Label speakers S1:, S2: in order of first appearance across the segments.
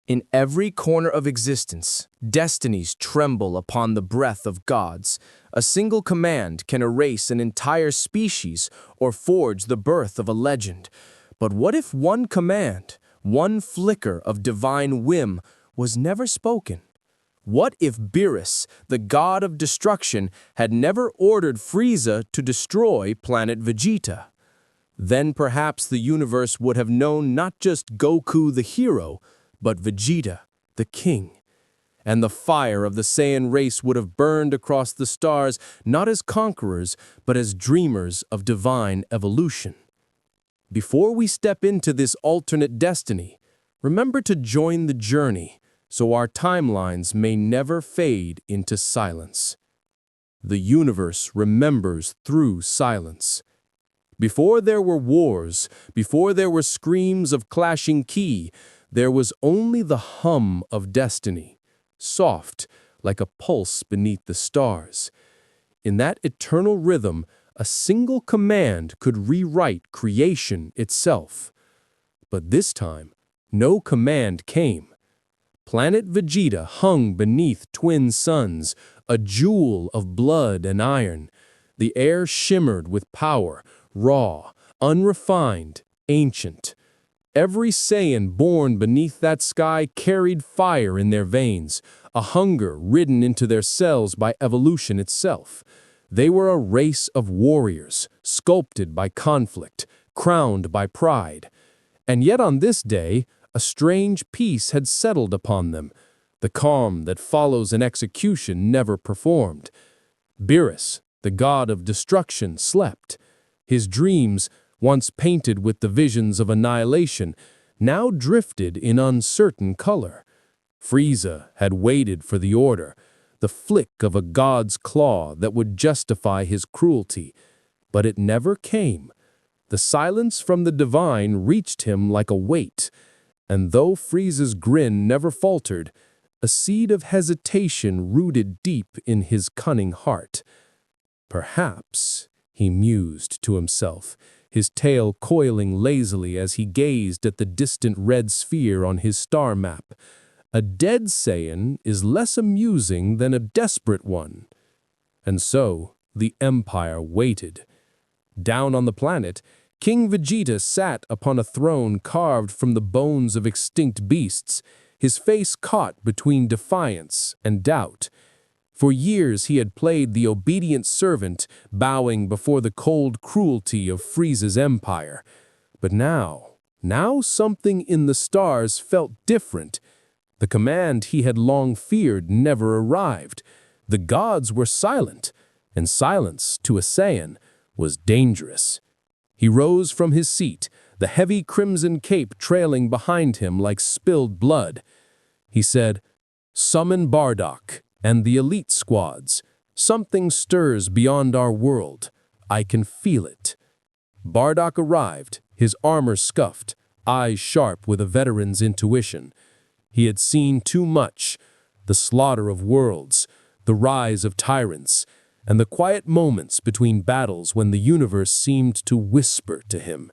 S1: In every corner of existence, destinies tremble upon the breath of gods. A single command can erase an entire species or forge the birth of a legend. But what if one command, one flicker of divine whim, was never spoken? What if BEERUS, the god of destruction, had never ordered FRIEZA to destroy planet Vegeta? Then perhaps the universe would have known not just Goku the hero, but Vegeta, the king. And the fire of the Saiyan race would have burned across the stars not as conquerors, but as dreamers of divine evolution. Before we step into this alternate destiny, remember to join the journey so our timelines may never fade into silence. The universe remembers through silence. Before there were wars, before there were screams of clashing ki, there was only the hum of destiny, soft like a pulse beneath the stars. In that eternal rhythm, a single command could rewrite creation itself. But this time, no command came. Planet Vegeta hung beneath twin suns, a jewel of blood and iron. The air shimmered with power, raw, unrefined, ancient. Every Saiyan born beneath that sky carried fire in their veins, a hunger ridden into their cells by evolution itself. They were a race of warriors, sculpted by conflict, crowned by pride. And yet on this day, a strange peace had settled upon them. The calm that follows an execution never performed. BEERUS, the god of destruction, slept. His dreams, once painted with the visions of annihilation, now drifted in uncertain color. FRIEZA had waited for the order, the flick of a god's claw that would justify his cruelty, but it never came. The silence from the divine reached him like a weight, and though FRIEZA's grin never faltered, a seed of hesitation rooted deep in his cunning heart. Perhaps, he mused to himself, his tail coiling lazily as he gazed at the distant red sphere on his star map. A dead Saiyan is less amusing than a desperate one. And so, the Empire waited. Down on the planet, King Vegeta sat upon a throne carved from the bones of extinct beasts, his face caught between defiance and doubt. For years he had played the obedient servant, bowing before the cold cruelty of FRIEZA's empire. But now something in the stars felt different. The command he had long feared never arrived. The gods were silent, and silence, to a Saiyan, was dangerous. He rose from his seat, the heavy crimson cape trailing behind him like spilled blood. He said, "Summon Bardock and the elite squads. Something stirs beyond our world. I can feel it." Bardock arrived, his armor scuffed, eyes sharp with a veteran's intuition. He had seen too much, the slaughter of worlds, the rise of tyrants, and the quiet moments between battles when the universe seemed to whisper to him.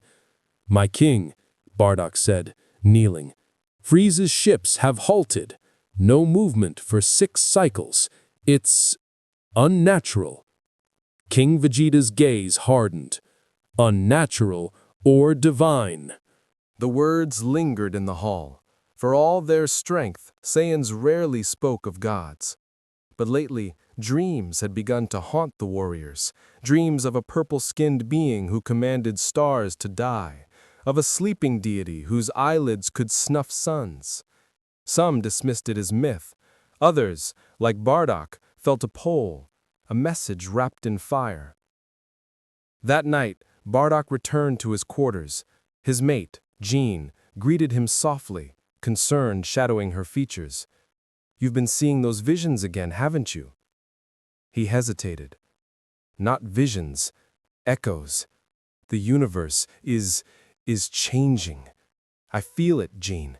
S1: "My king," Bardock said, kneeling, "FRIEZA's ships have halted. No movement for 6 cycles. It's unnatural." King Vegeta's gaze hardened. Unnatural or divine? The words lingered in the hall. For all their strength, Saiyans rarely spoke of gods. But lately, dreams had begun to haunt the warriors. Dreams of a purple-skinned being who commanded stars to die. Of a sleeping deity whose eyelids could snuff suns. Some dismissed it as myth. Others, like Bardock, felt a pull, a message wrapped in fire. That night, Bardock returned to his quarters. His mate, Jean, greeted him softly, concern shadowing her features. "You've been seeing those visions again, haven't you?" He hesitated. "Not visions, echoes. The universe is changing. I feel it, Jean.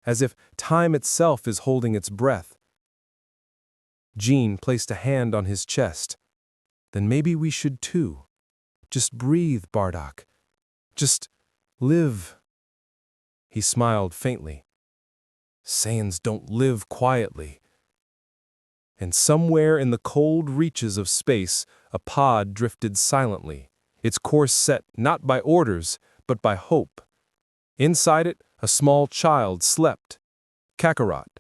S1: As if time itself is holding its breath." Jean placed a hand on his chest. "Then maybe we should too. Just breathe, Bardock. Just live." He smiled faintly.
S2: Saiyans don't live quietly. And somewhere in the cold reaches of space, a pod drifted silently, its course set not by orders, but by hope. Inside it, a small child slept, Kakarot,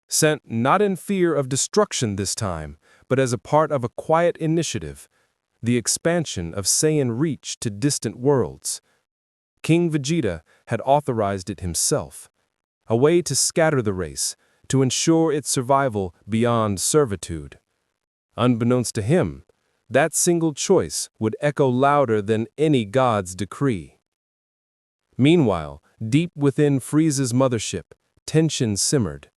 S2: sent not in fear of destruction this time, but as a part of a quiet initiative, the expansion of Saiyan reach to distant worlds. King Vegeta had authorized it himself, a way to scatter the race, to ensure its survival beyond servitude. Unbeknownst to him, that single choice would echo louder than any god's decree. Meanwhile, deep within FRIEZA's mothership, tension simmered.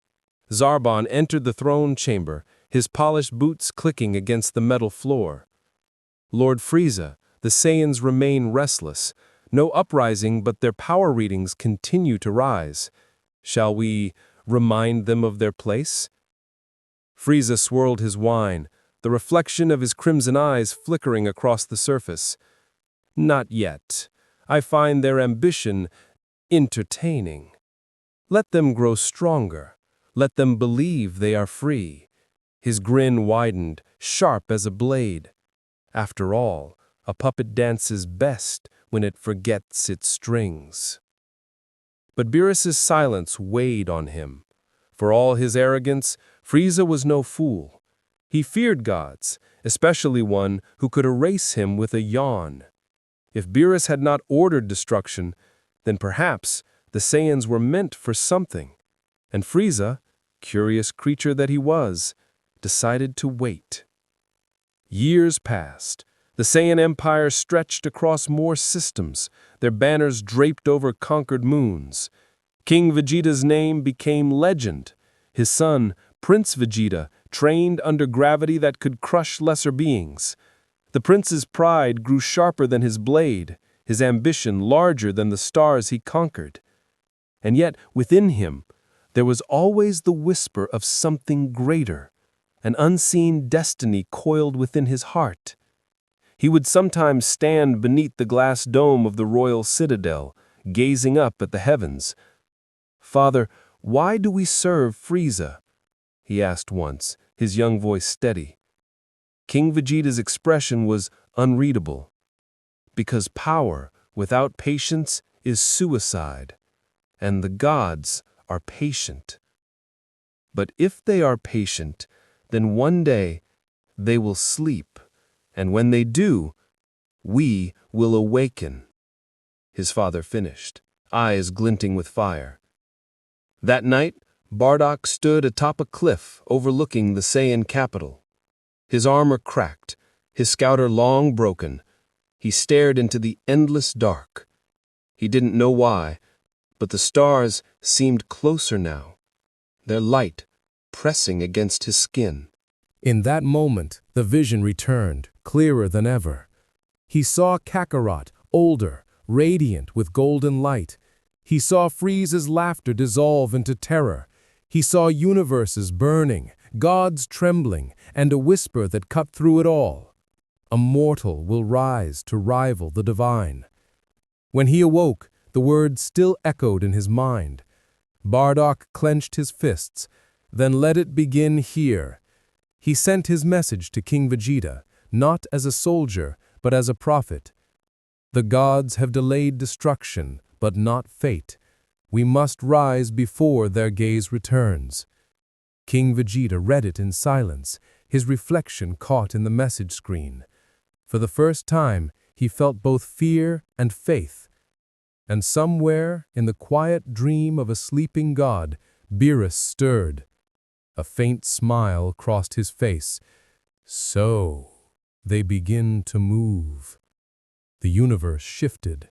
S2: Zarbon entered the throne chamber, his polished boots clicking against the metal floor. Lord Frieza, the Saiyans remain restless. No uprising, but their power readings continue to rise. Shall we remind them of their place? Frieza swirled his wine, the reflection of his crimson eyes flickering across the surface. Not yet. I find their ambition entertaining. Let them grow stronger. Let them believe they are free. His grin widened, sharp as a blade. After all, a puppet dances best when it forgets its strings. But BEERUS's silence weighed on him. For all his arrogance, Frieza was no fool. He feared gods, especially one who could erase him with a yawn. If BEERUS had not ordered destruction, then perhaps the Saiyans were meant for something. And Frieza, curious creature that he was, decided to wait. Years passed. The Saiyan Empire stretched across more systems, their banners draped over conquered moons. King Vegeta's name became legend. His son, Prince Vegeta, trained under gravity that could crush lesser beings. The prince's pride grew sharper than his blade, his ambition larger than the stars he conquered. And yet, within him, there was always the whisper of something greater, an unseen destiny coiled within his heart. He would sometimes stand beneath the glass dome of the royal citadel, gazing up at the heavens. "Father, why do we serve Frieza?" he asked once, his young voice steady. King Vegeta's expression was unreadable. Because power without patience is suicide, and the gods are patient. But if they are patient, then one day they will sleep, and when they do, we will awaken. His father finished, eyes glinting with fire. That night, Bardock stood atop a cliff overlooking the Saiyan capital. His armor cracked, his scouter long broken. He stared into the endless dark. He didn't know why, but the stars seemed closer now, their light pressing against his skin.
S1: In that moment, the vision returned, clearer than ever. He saw Kakarot, older, radiant with golden light. He saw Frieza's laughter dissolve into terror. He saw universes burning, gods trembling, and a whisper that cut through it all. A mortal will rise to rival the divine. When he awoke, the words still echoed in his mind. Bardock clenched his fists. Then let it begin here. He sent his message to King Vegeta, not as a soldier, but as a prophet. The gods have delayed destruction, but not fate. We must rise before their gaze returns. King Vegeta read it in silence, his reflection caught in the message screen. For the first time, he felt both fear and faith. And somewhere, in the quiet dream of a sleeping god, BEERUS stirred. A faint smile crossed his face. So, they begin to move. The universe shifted.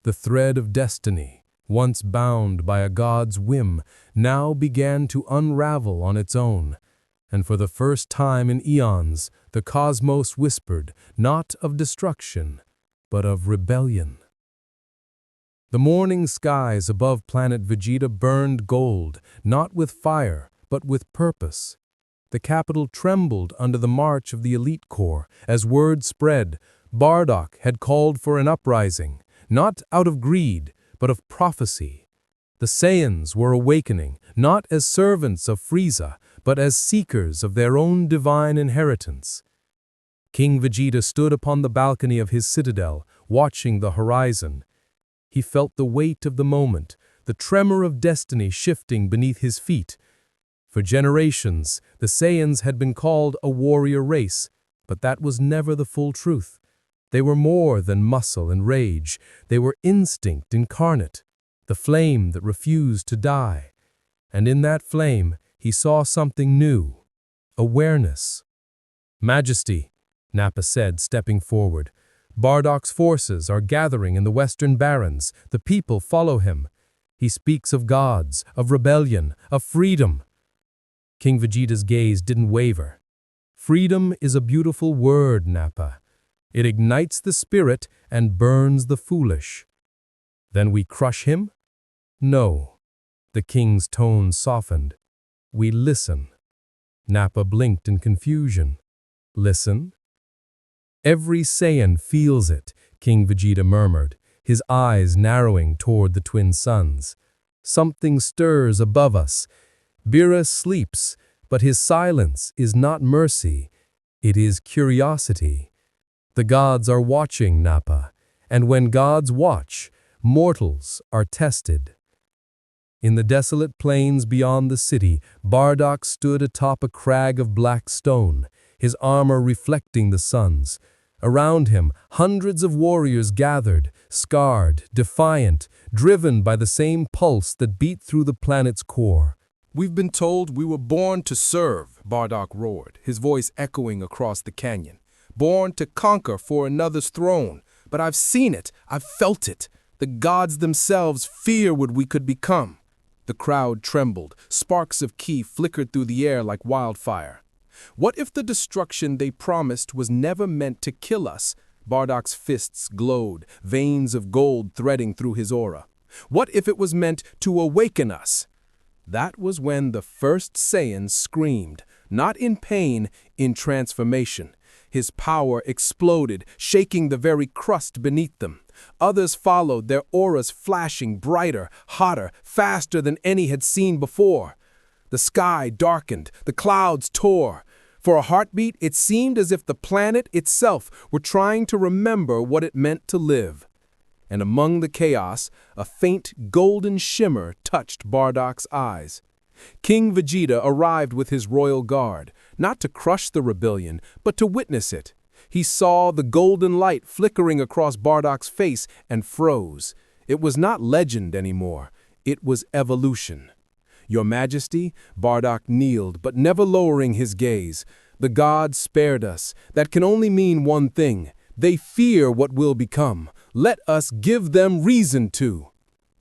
S1: The thread of destiny, once bound by a god's whim, now began to unravel on its own. And for the first time in eons, the cosmos whispered, not of destruction, but of rebellion. The morning skies above planet Vegeta burned gold, not with fire, but with purpose. The capital trembled under the march of the elite corps. As word spread, Bardock had called for an uprising, not out of greed, but of prophecy. The
S2: The Saiyans were awakening, not as servants of FRIEZA, but as seekers of their own divine inheritance. King Vegeta stood upon the balcony of his citadel, watching the horizon. He felt the weight of the moment, the tremor of destiny shifting beneath his feet. For generations, the Saiyans had been called a warrior race, but that was never the full truth. They were more than muscle and rage. They were instinct incarnate, the flame that refused to die. And in that flame, he saw something new: awareness. "Majesty," Nappa said, stepping forward. "Bardock's forces are gathering in the Western Barrens. The people follow him. He speaks of gods, of rebellion, of freedom." King Vegeta's gaze didn't waver. "Freedom is a beautiful word, Nappa. It ignites the spirit and burns the foolish." "Then we crush him?" "No." The king's tone softened. "We listen." Nappa blinked in confusion. "Listen?" "Every Saiyan feels it," King Vegeta murmured, his eyes narrowing toward the twin suns. "Something stirs above us. BEERUS sleeps, but his silence is not mercy. It is curiosity. The gods are watching, Nappa, and when gods watch, mortals are tested." In the desolate plains beyond the city, Bardock stood atop a crag of black stone, his armor reflecting the suns. Around him, hundreds of warriors gathered, scarred, defiant, driven by the same pulse that beat through the planet's core.
S3: "We've been told we were born to serve," Bardock roared, his voice echoing across the canyon. "Born to conquer for another's throne. But I've seen it, I've felt it. The gods themselves fear what we could become." The crowd trembled. Sparks of ki flickered through the air like wildfire. What if the destruction they promised was never meant to kill us? Bardock's fists glowed, veins of gold threading through his aura. What if it was meant to awaken us? That was when the first Saiyan screamed, not in pain, in transformation. His power exploded, shaking the very crust beneath them. Others followed, their auras flashing brighter, hotter, faster than any had seen before. The sky darkened, the clouds tore. For a heartbeat, it seemed as if the planet itself were trying to remember what it meant to live. And among the chaos, a faint golden shimmer touched Bardock's eyes. King Vegeta arrived with his royal guard, not to crush the rebellion, but to witness it. He saw the golden light flickering across Bardock's face and froze. It was not legend anymore. It was evolution. "Your Majesty," Bardock kneeled, but never lowering his gaze. "The gods spared us. That can only mean one thing. They fear what will become. Let us give them reason to."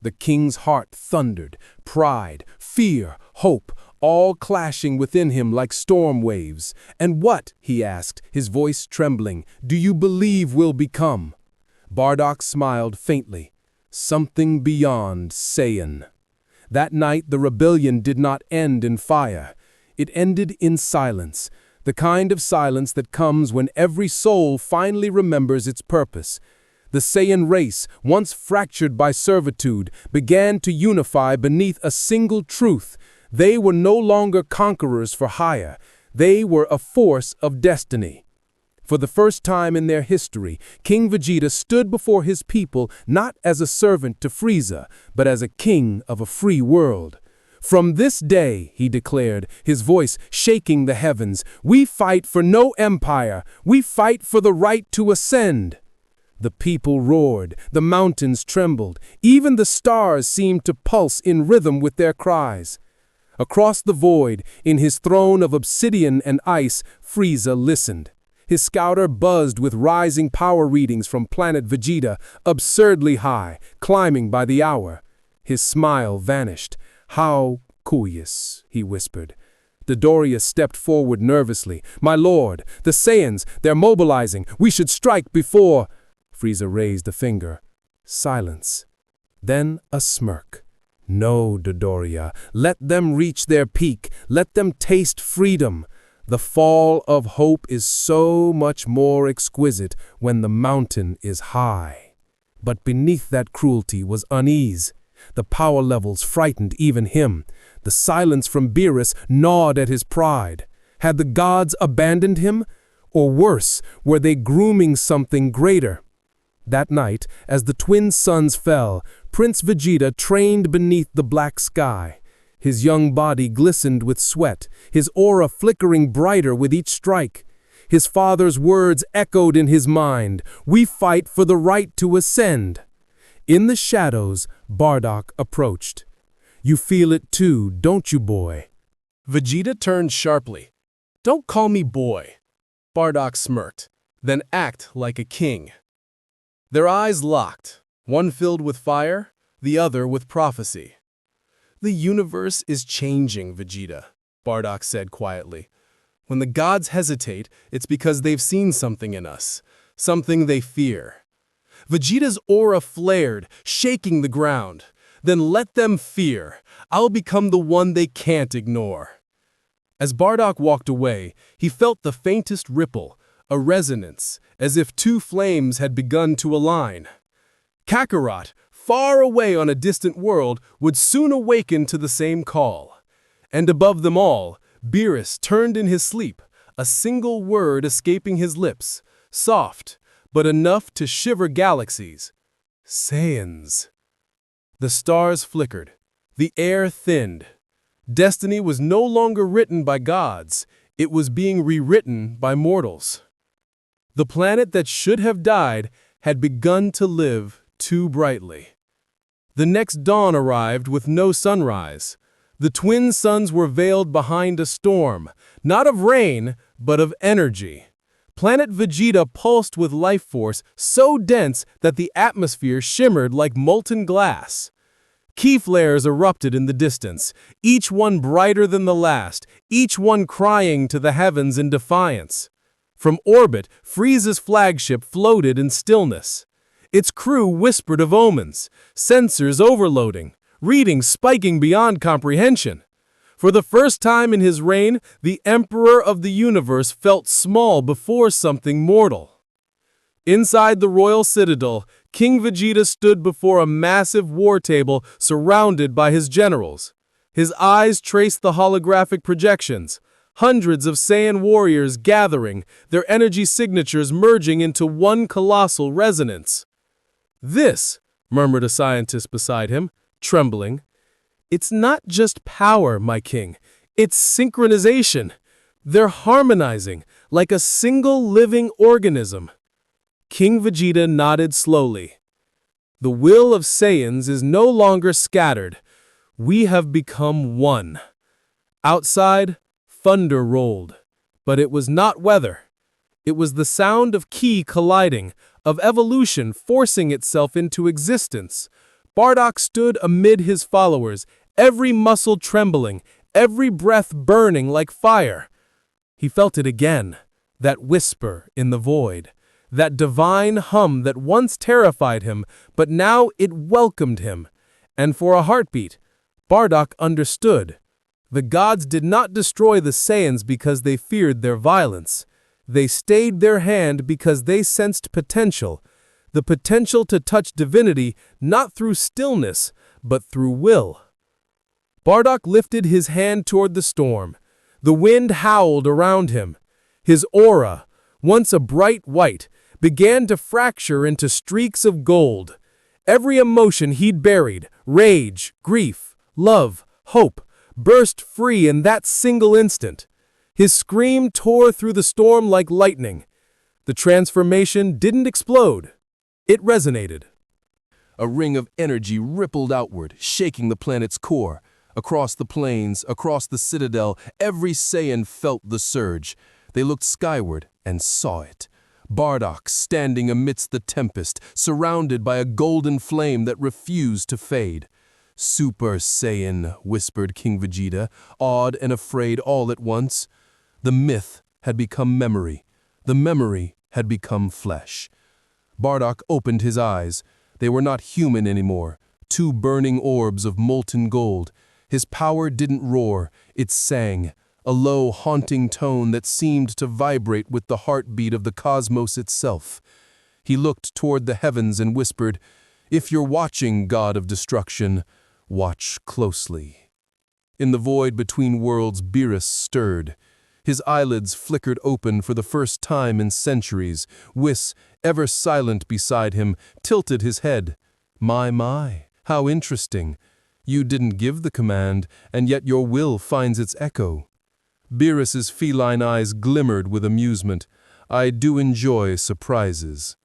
S3: The king's heart thundered. Pride, fear, hope, all clashing within him like storm waves. "And what," he asked, his voice trembling, "do you believe will become?" Bardock smiled faintly. "Something beyond Saiyan." That night the rebellion did not end in fire. It ended in silence, the kind of silence that comes when every soul finally remembers its purpose. The Saiyan race, once fractured by servitude, began to unify beneath a single truth. They were no longer conquerors for hire. They were a force of destiny. For the first time in their history, King Vegeta stood before his people not as a servant to FRIEZA, but as a king of a free world. "From this day," he declared, his voice shaking the heavens, "we fight for no empire. We fight for the right to ascend." The people roared, the mountains trembled, even the stars seemed to pulse in rhythm with their cries. Across the void, in his throne of obsidian and ice, FRIEZA listened. His scouter buzzed with rising power readings from planet Vegeta, absurdly high, climbing by the hour. His smile vanished. "How curious," he whispered. Dodoria stepped forward nervously. "My lord, the Saiyans, they're mobilizing. We should strike before—" FRIEZA raised a finger. Silence. Then a smirk. "No, Dodoria, let them reach their peak. Let them taste freedom. The fall of hope is so much more exquisite when the mountain is high." But beneath that cruelty was unease. The power levels frightened even him. The silence from BEERUS gnawed at his pride. Had the gods abandoned him? Or worse, were they grooming something greater? That night, as the twin suns fell, Prince Vegeta trained beneath the black sky. His young body glistened with sweat, his aura flickering brighter with each strike. His father's words echoed in his mind, "We fight for the right to ascend." In the shadows, Bardock approached. "You feel it too, don't you, boy?"
S1: Vegeta turned sharply. "Don't call me boy." Bardock smirked, "Then act like a king." Their eyes locked, one filled with fire, the other with prophecy. "The universe is changing, Vegeta," Bardock said quietly. "When the gods hesitate, it's because they've seen something in us, something they fear." Vegeta's aura flared, shaking the ground. "Then let them fear. I'll become the one they can't ignore." As Bardock walked away, he felt the faintest ripple, a resonance, as if two flames had begun to align. Kakarot, far away on a distant world, would soon awaken to the same call. And above them all, BEERUS turned in his sleep, a single word escaping his lips, soft, but enough to shiver galaxies. Saiyans. The stars flickered. The air thinned. Destiny was no longer written by gods. It was being rewritten by mortals. The planet that should have died had begun to live too brightly. The next dawn arrived with no sunrise. The twin suns were veiled behind a storm, not of rain, but of energy. Planet Vegeta pulsed with life force so dense that the atmosphere shimmered like molten glass. Key flares erupted in the distance, each one brighter than the last, each one crying to the heavens in defiance. From orbit, FRIEZA's flagship floated in stillness. Its crew whispered of omens, sensors overloading, readings spiking beyond comprehension. For the first time in his reign, the Emperor of the Universe felt small before something mortal. Inside the royal citadel, King Vegeta stood before a massive war table surrounded by his generals. His eyes traced the holographic projections, hundreds of Saiyan warriors gathering, their energy signatures merging into one colossal resonance. "This," murmured a scientist beside him, trembling, "it's not just power, my king. It's synchronization. They're harmonizing, like a single living organism." King Vegeta nodded slowly. "The will of Saiyans is no longer scattered. We have become one." Outside, thunder rolled. But it was not weather. It was the sound of ki colliding, of evolution forcing itself into existence. Bardock stood amid his followers, every muscle trembling, every breath burning like fire. He felt it again, that whisper in the void, that divine hum that once terrified him, but now it welcomed him. And for a heartbeat, Bardock understood. The gods did not destroy the Saiyans because they feared their violence. They stayed their hand because they sensed potential, the potential to touch divinity not through stillness, but through will. Bardock lifted his hand toward the storm. The wind howled around him. His aura, once a bright white, began to fracture into streaks of gold. Every emotion he'd buried, rage, grief, love, hope, burst free in that single instant. His scream tore through the storm like lightning. The transformation didn't explode. It resonated. A ring of energy rippled outward, shaking the planet's core. Across the plains, across the citadel, every Saiyan felt the surge. They looked skyward and saw it. Bardock standing amidst the tempest, surrounded by a golden flame that refused to fade. "Super Saiyan," whispered King Vegeta, awed and afraid all at once. The myth had become memory. The memory had become flesh. Bardock opened his eyes. They were not human anymore, two burning orbs of molten gold. His power didn't roar, it sang, a low, haunting tone that seemed to vibrate with the heartbeat of the cosmos itself. He looked toward the heavens and whispered, "If you're watching, God of Destruction,
S2: Watch closely. In the void between worlds, BEERUS stirred. His eyelids flickered open for the first time in centuries. Whis, ever silent beside him, tilted his head. My, how interesting. You didn't give the command, and yet your will finds its echo. BEERUS's feline eyes glimmered with amusement. I do enjoy surprises.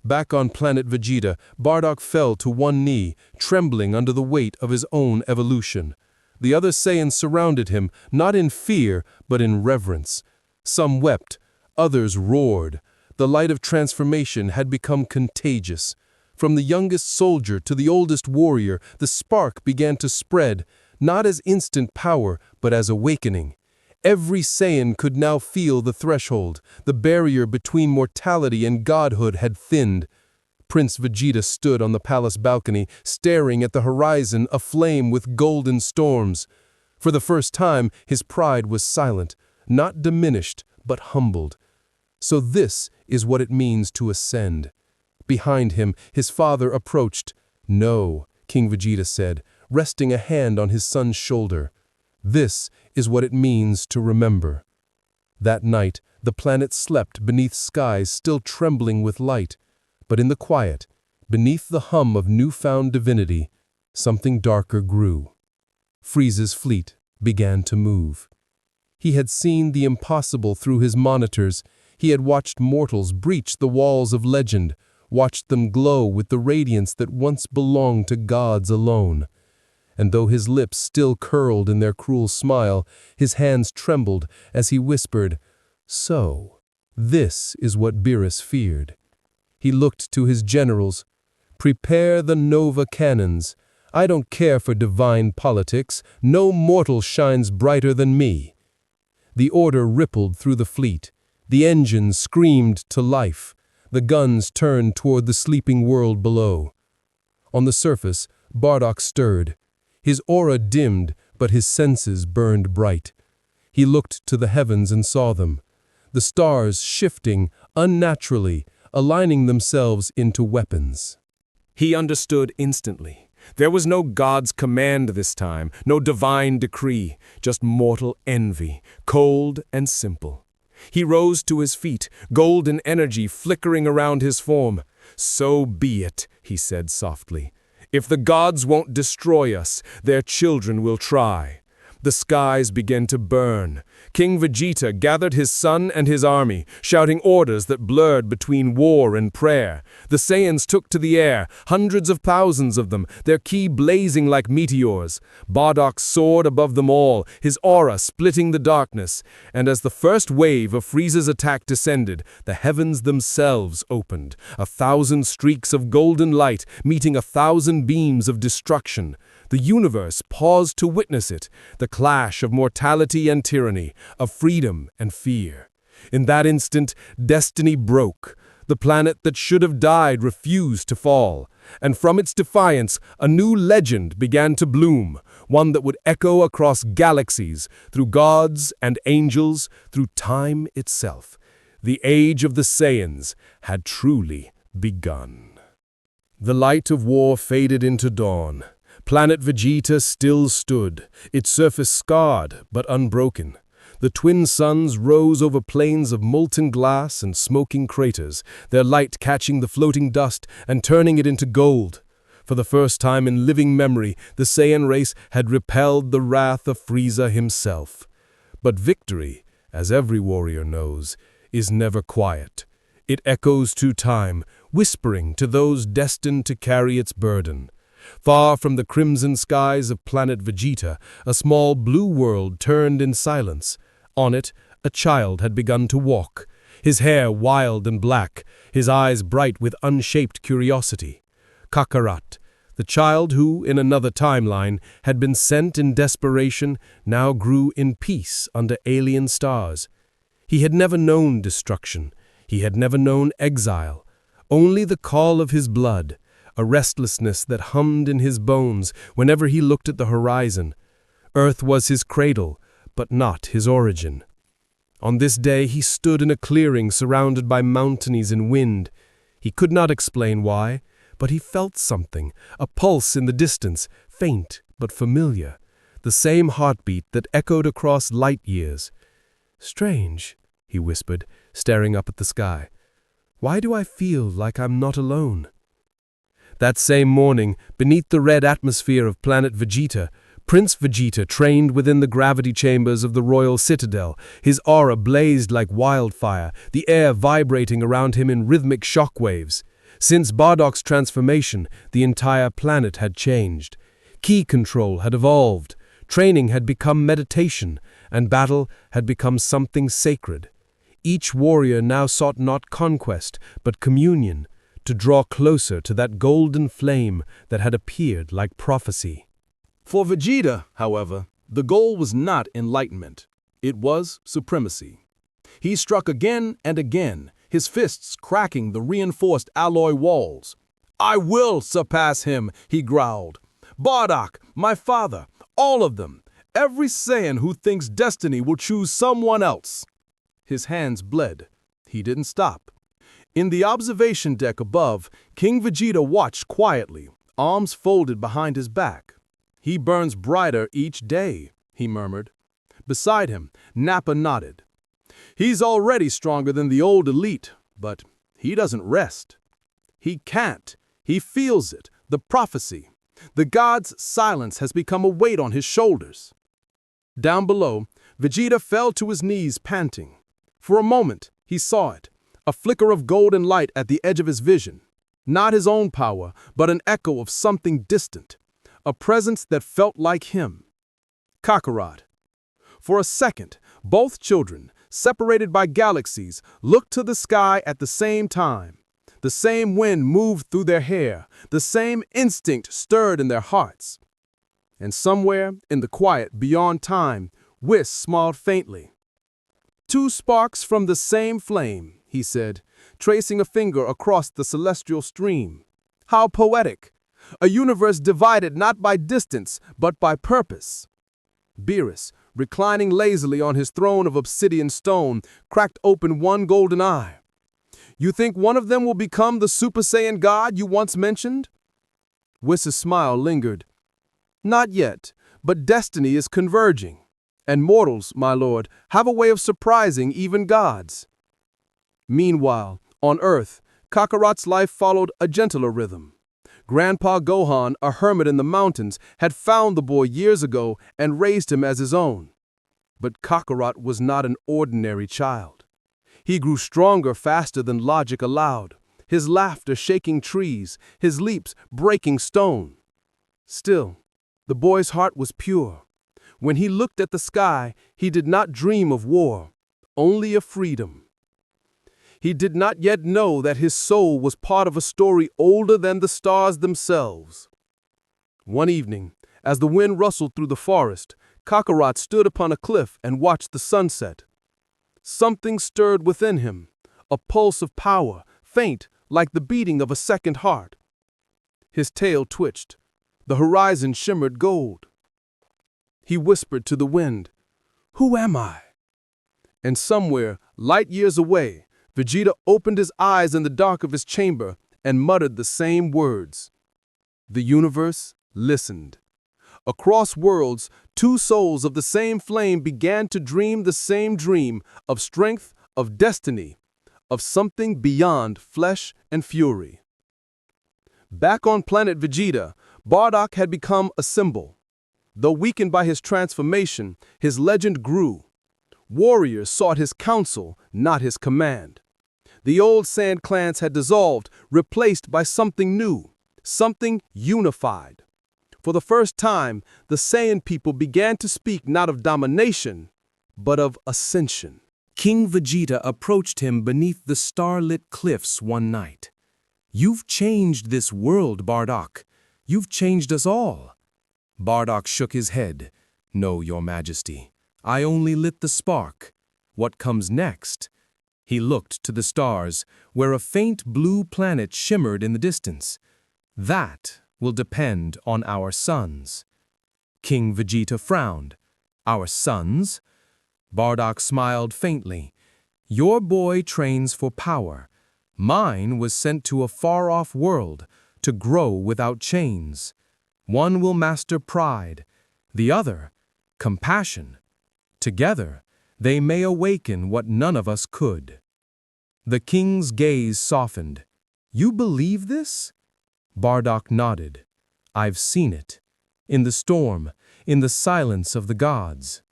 S2: Back on planet Vegeta, Bardock fell to one knee, trembling under the weight of his own evolution. The other Saiyans surrounded him, not in fear, but in reverence. Some wept, others roared. The light of transformation had become contagious. From the youngest soldier to the oldest warrior, the spark began to spread, not as instant power, but as awakening. Every Saiyan could now feel the threshold. The barrier between mortality and godhood had thinned. Prince Vegeta stood on the palace balcony, staring at the horizon aflame with golden storms. For the first time, his pride was silent, not diminished, but humbled. So this is what it means to ascend. Behind him, his father approached. No, King Vegeta said, resting a hand on his son's shoulder. This is what it means to remember. That night, the planet slept beneath skies still trembling with light. But in the quiet, beneath the hum of newfound divinity, something darker grew. FRIEZA's fleet began to move. He had seen the impossible through his monitors. He had watched mortals breach the walls of legend, watched them glow with the radiance that once belonged to gods alone. And though his lips still curled in their cruel smile, his hands trembled as he whispered, "So, this is what BEERUS feared." He looked to his generals. "Prepare the Nova cannons. I don't care for divine politics. No mortal shines brighter than me." The order rippled through the fleet. The engines screamed to life. The guns turned toward the sleeping world below. On the surface, Bardock stirred. His aura dimmed, but his senses burned bright. He looked to the heavens and saw them. The stars shifting unnaturally, aligning themselves into weapons.
S1: He understood instantly. There was no God's command this time, no divine decree, just mortal envy, cold and simple. He rose to his feet, golden energy flickering around his form. "So be it," he said softly. "If the gods won't destroy us, their children will try." The skies began to burn. King Vegeta gathered his son and his army, shouting orders that blurred between war and prayer. The Saiyans took to the air, hundreds of thousands of them, their ki blazing like meteors. Bardock soared above them all, his aura splitting the darkness. And as the first wave of FRIEZA's attack descended, the heavens themselves opened, 1,000 streaks of golden light meeting 1,000 beams of destruction. The universe paused to witness it, the clash of mortality and tyranny, of freedom and fear. In that instant, destiny broke. The planet that should have died refused to fall, and from its defiance, a new legend began to bloom, one that would echo across galaxies, through gods and angels, through time itself. The age of the Saiyans had truly begun. The light of war faded into dawn. Planet Vegeta still stood, its surface scarred but unbroken. The twin suns rose over plains of molten glass and smoking craters, their light catching the floating dust and turning it into gold. For the first time in living memory, the Saiyan race had repelled the wrath of FRIEZA himself. But victory, as every warrior knows, is never quiet. It echoes through time, whispering to those destined to carry its burden. Far from the crimson skies of planet Vegeta, a small blue world turned in silence. On it, a child had begun to walk, his hair wild and black, his eyes bright with unshaped curiosity. Kakarot, the child who, in another timeline, had been sent in desperation, now grew in peace under alien stars. He had never known destruction. He had never known exile. Only the call of his blood, a restlessness that hummed in his bones whenever he looked at the horizon. Earth was his cradle, but not his origin. On this day he stood in a clearing surrounded by mountains and wind. He could not explain why, but he felt something, a pulse in the distance,
S2: faint but familiar, the same heartbeat that echoed across light years. "Strange," he whispered, staring up at the sky. "Why do I feel like I'm not alone?" That same morning, beneath the red atmosphere of planet Vegeta, Prince Vegeta trained within the gravity chambers of the royal citadel. His aura blazed like wildfire, the air vibrating around him in rhythmic shockwaves. Since Bardock's transformation, the entire planet had changed. Ki control had evolved, training had become meditation, and battle had become something sacred. Each warrior now sought not conquest, but communion, to draw closer to that golden flame that had appeared like prophecy.
S3: For Vegeta, however, the goal was not enlightenment. It was supremacy. He struck again and again, his fists cracking the reinforced alloy walls. "I will surpass him," he growled. "Bardock, my father, all of them, every Saiyan who thinks destiny will choose someone else." His hands bled. He didn't stop. In the observation deck above, King Vegeta watched quietly, arms folded behind his back. "He burns brighter each day," he murmured. Beside him, Nappa nodded. "He's already stronger than the old elite, but he doesn't rest. He can't. He feels it, the prophecy. The god's silence has become a weight on his shoulders." Down below, Vegeta fell to his knees, panting. For a moment, he saw it, a flicker of golden light at the edge of his vision. Not his own power, but an echo of something distant. A presence that felt like him. Kakarot. For a second, both children, separated by galaxies, looked to the sky at the same time. The same wind moved through their hair, the same instinct stirred in their hearts. And somewhere, in the quiet beyond time, Whis smiled faintly. "Two sparks from the same flame," he said, tracing a finger across the celestial stream. "How poetic! A universe divided not by distance, but by purpose." BEERUS, reclining lazily on his throne of obsidian stone, cracked open one golden eye. "You think one of them will become the Super Saiyan god you once mentioned?" Whis' smile lingered. "Not yet, but destiny is converging. And mortals, my lord, have a way of surprising even gods." Meanwhile, on Earth, Kakarot's life followed a gentler rhythm. Grandpa Gohan, a hermit in the mountains, had found the boy years ago and raised him as his own. But Kakarot was not an ordinary child. He grew stronger faster than logic allowed, his laughter shaking trees, his leaps breaking stone. Still, the boy's heart was pure. When he looked at the sky, he did not dream of war, only of freedom. He did not yet know that his soul was part of a story older than the stars themselves. One evening, as the wind rustled through the forest, Kakarot stood upon a cliff and watched the sunset. Something stirred within him, a pulse of power, faint like the beating of a second heart. His tail twitched. The horizon shimmered gold. He whispered to the wind, "Who am I?" And somewhere, light years away, Vegeta opened his eyes in the dark of his chamber and muttered the same words. The universe listened. Across worlds, two souls of the same flame began to dream the same dream of strength, of destiny, of something beyond flesh and fury. Back on planet Vegeta, Bardock had become a symbol. Though weakened by his transformation, his legend grew. Warriors sought his counsel, not his command. The old Saiyan clans had dissolved, replaced by something new, something unified. For the first time, the Saiyan people began to speak not of domination, but of ascension.
S1: King Vegeta approached him beneath the starlit cliffs one night. "You've changed this world, Bardock. You've changed us all." Bardock shook his head. "No, Your Majesty. I only lit the spark. What comes next?" He looked to the stars, where a faint blue planet shimmered in the distance. "That will depend on our sons." King Vegeta frowned. "Our sons?" Bardock smiled faintly. "Your boy trains for power. Mine was sent to a far-off world to grow without chains.
S3: One will master pride, the other, compassion. Together, they may awaken what none of us could. The king's gaze softened. You believe this? Bardock nodded. I've seen it. In the storm, in the silence of the gods.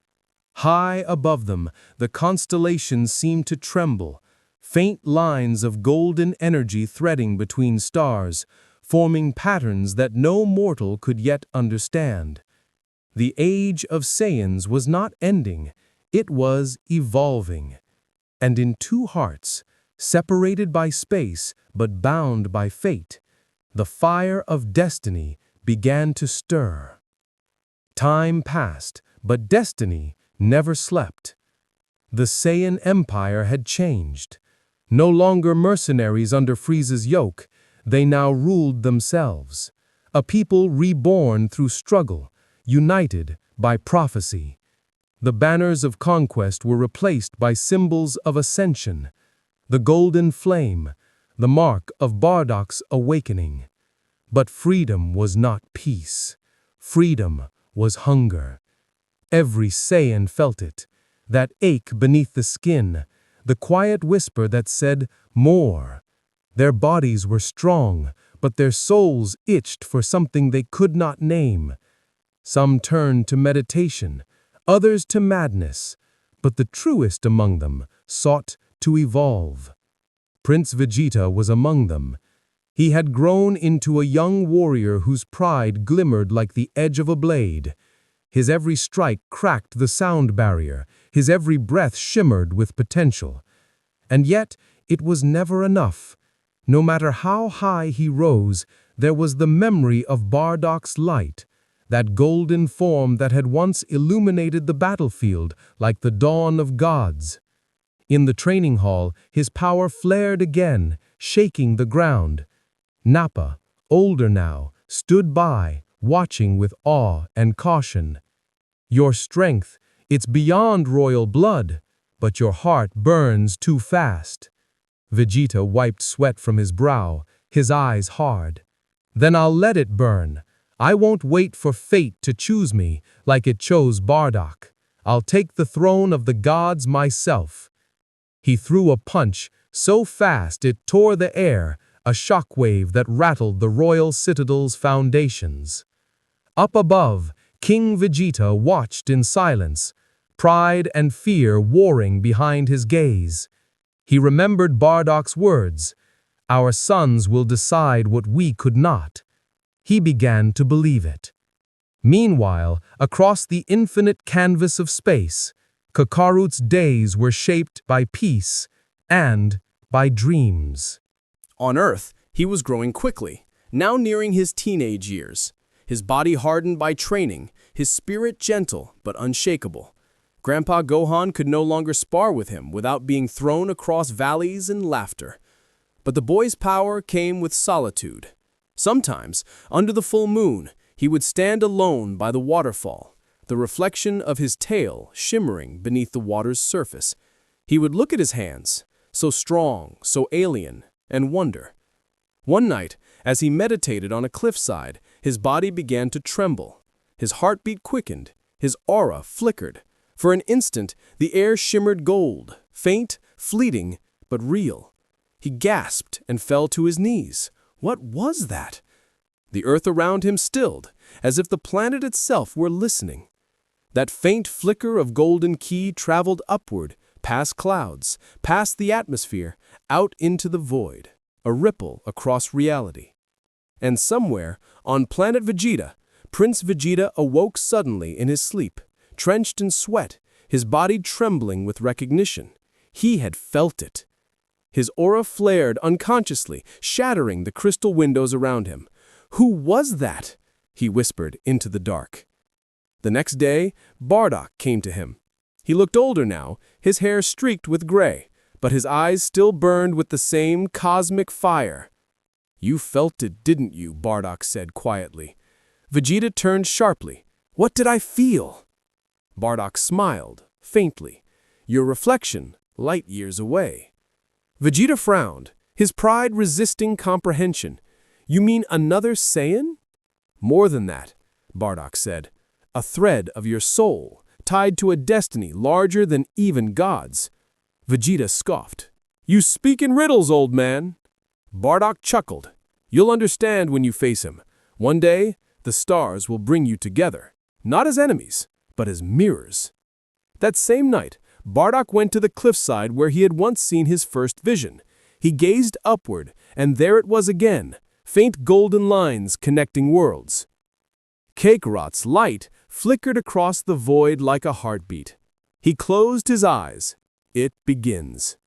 S3: High above them, the constellations seemed to tremble, faint lines of golden energy threading between stars, forming patterns that no mortal could yet understand. The age of Saiyans was not ending, it was evolving. And in two hearts, separated by space but bound by fate, the fire of destiny began to stir. Time passed, but destiny never slept. The Saiyan Empire had changed. No longer mercenaries under FRIEZA's yoke, they now ruled themselves. A people reborn through struggle, united by prophecy. The banners of conquest were replaced by symbols of ascension. The golden flame, the mark of Bardock's awakening. But freedom was not peace. Freedom was hunger. Every Saiyan felt it, that ache beneath the skin, the quiet whisper that said, more. Their bodies were strong, but their souls itched for something they could not name. Some turned to meditation, others to madness, but the truest among them sought to evolve. Prince Vegeta was among them. He had grown into a young warrior whose pride glimmered like the edge of a blade. His every strike cracked the sound barrier, his every breath shimmered with potential. And yet, it was never enough. No matter how high he rose, there was the memory of Bardock's light, that golden form that had once illuminated the battlefield like the dawn of gods. In the training hall, his power flared again, shaking the ground. Nappa, older now, stood by, watching with awe and caution. Your strength, it's beyond royal blood, but your heart burns too fast. Vegeta wiped sweat from his brow, his eyes hard. Then I'll let it burn. I won't wait for fate to choose me like it chose Bardock. I'll take the throne of the gods myself. He threw a punch so fast it tore the air, a shockwave that rattled the royal citadel's foundations. Up above, King Vegeta watched in silence, pride and fear warring behind his gaze. He remembered Bardock's words, "Our sons will decide what we could not." He began to believe it. Meanwhile, across the infinite canvas of space, Kakarot's days were shaped by peace and by dreams.
S1: On Earth, he was growing quickly, now nearing his teenage years. His body hardened by training, his spirit gentle but unshakable. Grandpa Gohan could no longer spar with him without being thrown across valleys in laughter. But the boy's power came with solitude. Sometimes, under the full moon, he would stand alone by the waterfall, the reflection of his tail shimmering beneath the water's surface. He would look at his hands, so strong, so alien, and wonder. One night, as he meditated on a cliffside, his body began to tremble. His heartbeat quickened, his aura flickered. For an instant, the air shimmered gold, faint, fleeting, but real. He gasped and fell to his knees. What was that? The earth around him stilled, as if the planet itself were listening. That faint flicker of golden ki traveled upward, past clouds, past the atmosphere, out into the void, a ripple across reality. And somewhere, on planet Vegeta, Prince Vegeta awoke suddenly in his sleep, drenched in sweat, his body trembling with recognition. He had felt it. His aura flared unconsciously, shattering the crystal windows around him. Who was that? He whispered into the dark. The next day, Bardock came to him. He looked older now, his hair streaked with gray, but his eyes still burned with the same cosmic fire. You felt it, didn't you? Bardock said quietly. Vegeta turned sharply. What did I feel? Bardock smiled, faintly. Your reflection, light years away. Vegeta frowned, his pride resisting comprehension. You mean another Saiyan? More than that, Bardock said. A thread of your soul, tied to a destiny larger than even God's. Vegeta scoffed. You speak in riddles, old man. Bardock chuckled. You'll understand when you face him. One day, the stars will bring you together, not as enemies, but as mirrors. That same night, Bardock went to the cliffside where he had once seen his first vision. He gazed upward, and there it was again, faint golden lines connecting worlds. Kakarot's light flickered across the void like a heartbeat. He closed his eyes. It begins.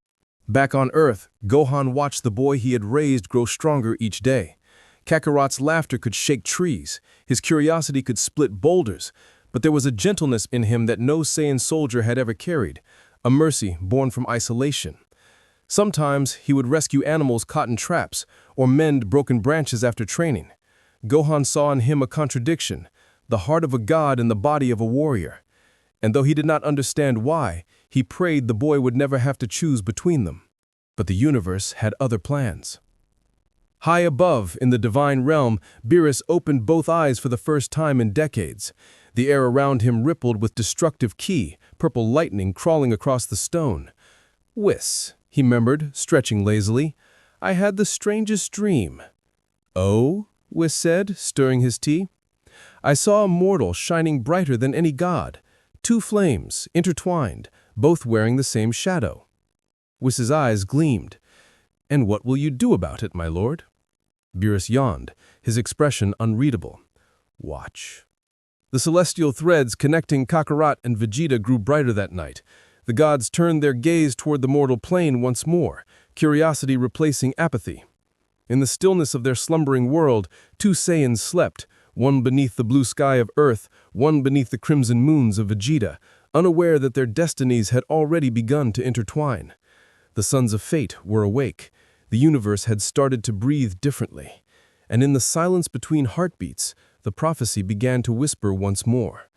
S1: Back on Earth, Gohan watched the boy he had raised grow stronger each day. Kakarot's laughter could shake trees, his curiosity could split boulders, but there was a gentleness in him that no Saiyan soldier had ever carried, a mercy born from isolation. Sometimes he would rescue animals caught in traps or mend broken branches after training. Gohan saw in him a contradiction, the heart of a god in the body of a warrior. And though he did not understand why, he prayed the boy would never have to choose between them. But the universe had other plans. High above, in the divine realm, BEERUS opened both eyes for the first time in decades. The air around him rippled with destructive ki, purple lightning crawling across the stone. Whis, he murmured, stretching lazily. I had the strangest dream. Oh? Whis said, stirring his tea. I saw a mortal shining brighter than any god. Two flames, intertwined, both wearing the same shadow. Whis's eyes gleamed. And what will you do about it, my lord? BEERUS yawned, his expression unreadable. Watch. The celestial threads connecting Kakarot and Vegeta grew brighter that night. The gods turned their gaze toward the mortal plane once more, curiosity replacing apathy. In the stillness of their slumbering world, two Saiyans slept, one beneath the blue sky of Earth, one beneath the crimson moons of Vegeta, unaware that their destinies had already begun to intertwine. The sons of fate were awake. The universe had started to breathe differently. And in the silence between heartbeats, the prophecy began to whisper once more.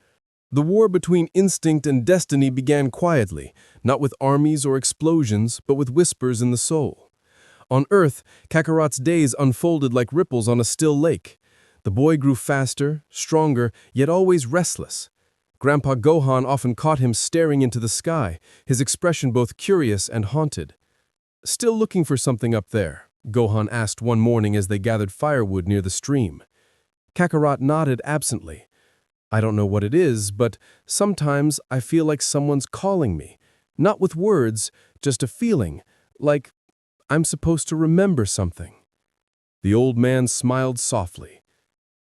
S1: The war between instinct and destiny began quietly, not with armies or explosions, but with whispers in the soul. On Earth, Kakarot's days unfolded like ripples on a still lake. The boy grew faster, stronger, yet always restless. Grandpa Gohan often caught him staring into the sky, his expression both curious and haunted. Still looking for something up there? Gohan asked one morning as they gathered firewood near the stream. Kakarot nodded absently. I don't know what it is, but sometimes I feel like someone's calling me. Not with words, just a feeling, like I'm supposed to remember something. The old man smiled softly.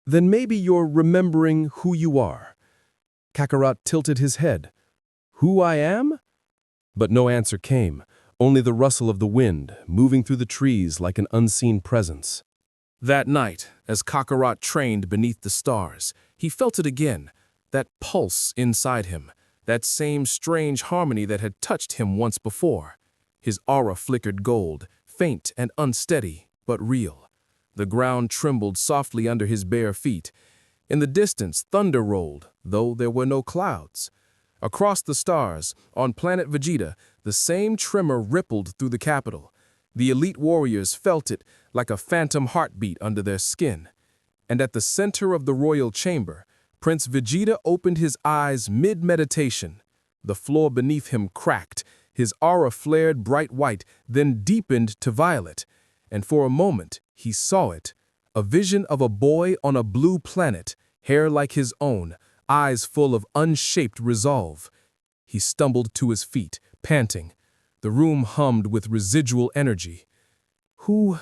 S1: Then maybe you're remembering who you are. Kakarot tilted his head. Who I am? But no answer came, only the rustle of the wind, moving through the trees like an unseen presence. That night, as Kakarot trained beneath the stars, he felt it again, that pulse inside him, that same strange harmony that had touched him once before. His aura flickered gold, faint and unsteady, but real. The ground trembled softly under his bare feet. In the distance, thunder rolled, though there were no clouds. Across the stars, on planet Vegeta, the same tremor rippled through the capital. The elite warriors felt it like a phantom heartbeat under their skin. And at the center of the royal chamber, Prince Vegeta opened his eyes mid-meditation. The floor beneath him cracked, his aura flared bright white, then deepened to violet. And for a moment, he saw it, a vision of a boy on a blue planet, hair like his own, eyes full of unshaped resolve. He stumbled to his feet, panting. The room hummed with residual energy. Who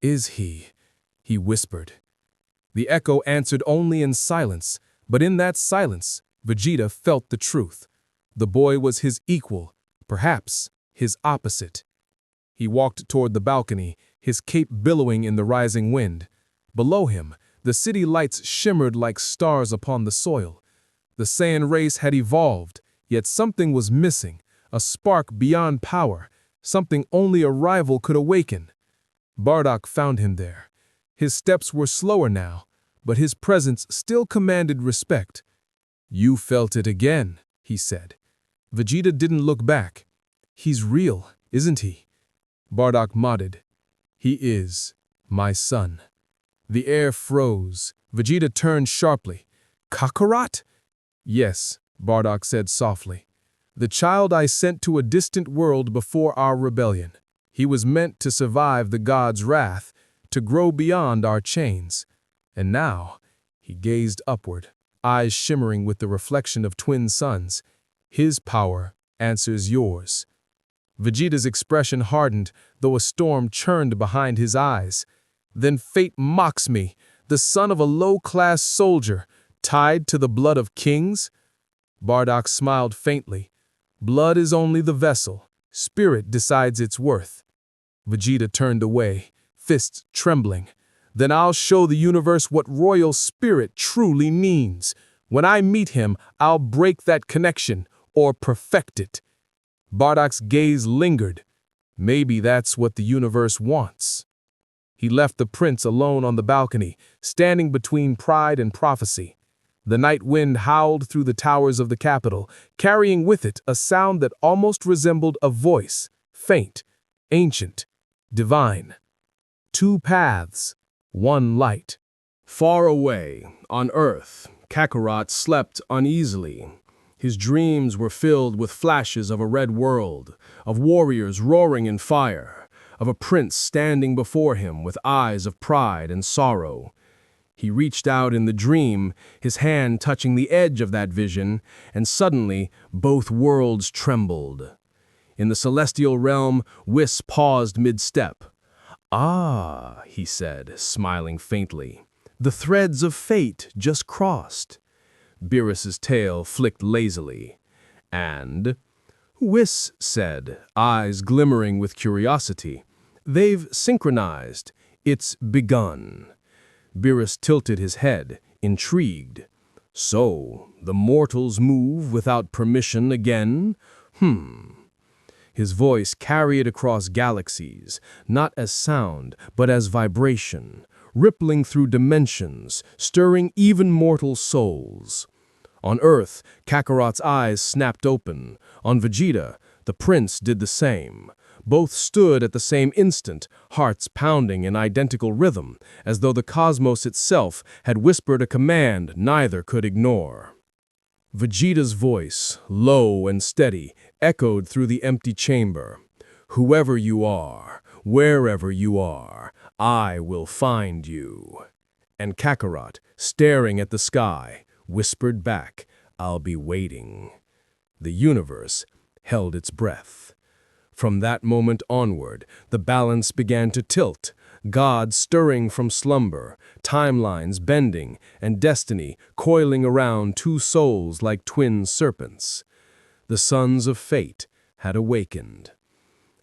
S1: is he? He whispered. The echo answered only in silence, but in that silence, Vegeta felt the truth. The boy was his equal, perhaps his opposite. He walked toward the balcony, his cape billowing in the rising wind. Below him, the city lights shimmered like stars upon the soil. The Saiyan race had evolved, yet something was missing, a spark beyond power, something only a rival could awaken. Bardock found him there. His steps were slower now, but his presence still commanded respect. You felt it again, he said. Vegeta didn't look back. He's real, isn't he? Bardock nodded. He is, my son. The air froze,
S3: Vegeta turned sharply. Kakarot? Yes, Bardock said softly. The child I sent to a distant world before our rebellion. He was meant to survive the god's wrath, to grow beyond our chains. And now, he gazed upward, eyes shimmering with the reflection of twin suns. His power answers yours. Vegeta's expression hardened, though a storm churned behind his eyes. Then fate mocks me, the son of a low-class soldier, tied to the blood of kings? Bardock smiled faintly. Blood is only the vessel. Spirit decides its worth. Vegeta turned away, fists trembling. Then I'll show the universe what royal spirit truly means. When I meet him, I'll break that connection, or perfect it. Bardock's gaze lingered. Maybe that's what the universe wants. He left the prince alone on the balcony, standing between pride and prophecy. The night wind howled through the towers of the capital, carrying with it a sound that almost resembled a voice, faint, ancient, divine. Two paths, one light. Far away, on Earth, Kakarot slept uneasily. His dreams were filled with flashes of a red world, of warriors roaring in fire, of a prince standing before him with eyes of pride and sorrow. He reached out in the dream, his hand touching the edge of that vision, and suddenly both worlds trembled. In the celestial realm, Whis paused mid-step. "Ah," he said, smiling faintly, "the threads of fate just crossed." BEERUS's tail flicked lazily. "And?" Whis said, eyes glimmering with curiosity. "They've synchronized. It's begun." BEERUS tilted his head, intrigued. "So, the mortals move without permission again? His voice carried across galaxies, not as sound, but as vibration, rippling through dimensions, stirring even mortal souls. On Earth, Kakarot's eyes snapped open. On Vegeta, the prince did the same. Both stood at the same instant, hearts pounding in identical rhythm, as though the cosmos itself had whispered a command neither could ignore. Vegeta's voice, low and steady, echoed through the empty chamber. "Whoever you are, wherever you are, I will find you." And Kakarot, staring at the sky, whispered back, "I'll be waiting." The universe held its breath. From that moment onward, the balance began to tilt, God stirring from slumber, timelines bending, and destiny coiling around two souls like twin serpents. The sons of fate had awakened.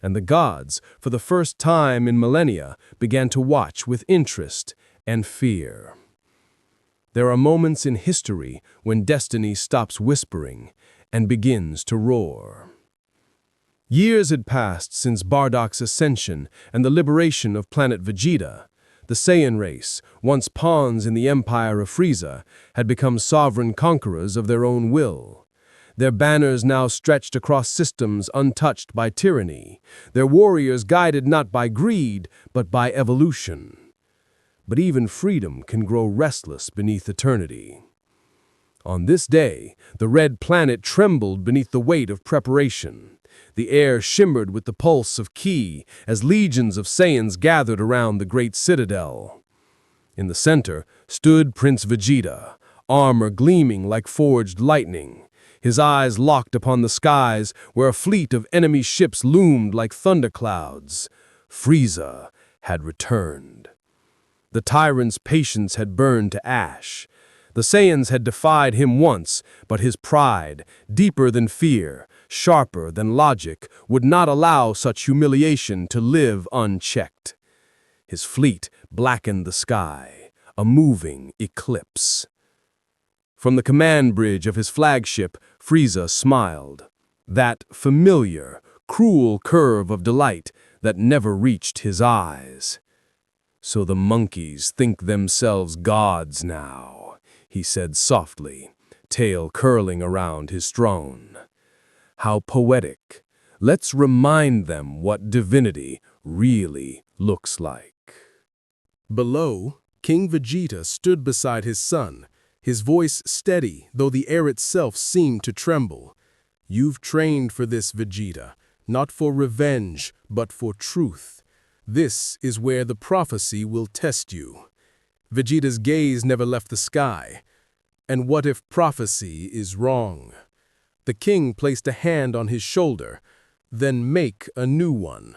S3: And the gods, for the first time in millennia, began to watch with interest and fear. There are moments in history when destiny stops whispering and begins to roar. Years had passed since Bardock's ascension and the liberation of planet Vegeta. The Saiyan race, once pawns in the empire of FRIEZA, had become sovereign conquerors of their own will. Their banners now stretched across systems untouched by tyranny, their warriors guided not by greed, but by evolution. But even freedom can grow restless beneath eternity. On this day, the red planet trembled beneath the weight of preparation. The air shimmered with the pulse of ki as legions of Saiyans gathered around the great citadel. In the center stood Prince Vegeta, armor gleaming like forged lightning, his eyes locked upon the skies where a fleet of enemy ships loomed like thunderclouds. FRIEZA had returned. The tyrant's patience had burned to ash. The Saiyans had defied him once, but his pride, deeper than fear, sharper than logic, would not allow such humiliation to live unchecked. His fleet blackened the sky, a moving eclipse. From the command bridge of his flagship, FRIEZA smiled. That familiar, cruel curve of delight that never reached his eyes. "So the monkeys think themselves gods now," he said softly, tail curling around his throne. "How poetic. Let's remind them what divinity really looks like." Below, King Vegeta stood beside his son, his voice steady, though the air itself seemed to tremble. "You've trained for this, Vegeta, not for revenge, but for truth. This is where the prophecy will test you." Vegeta's gaze never left the sky. "And what if prophecy is wrong?" The king placed a hand on his shoulder. "Then make a new one."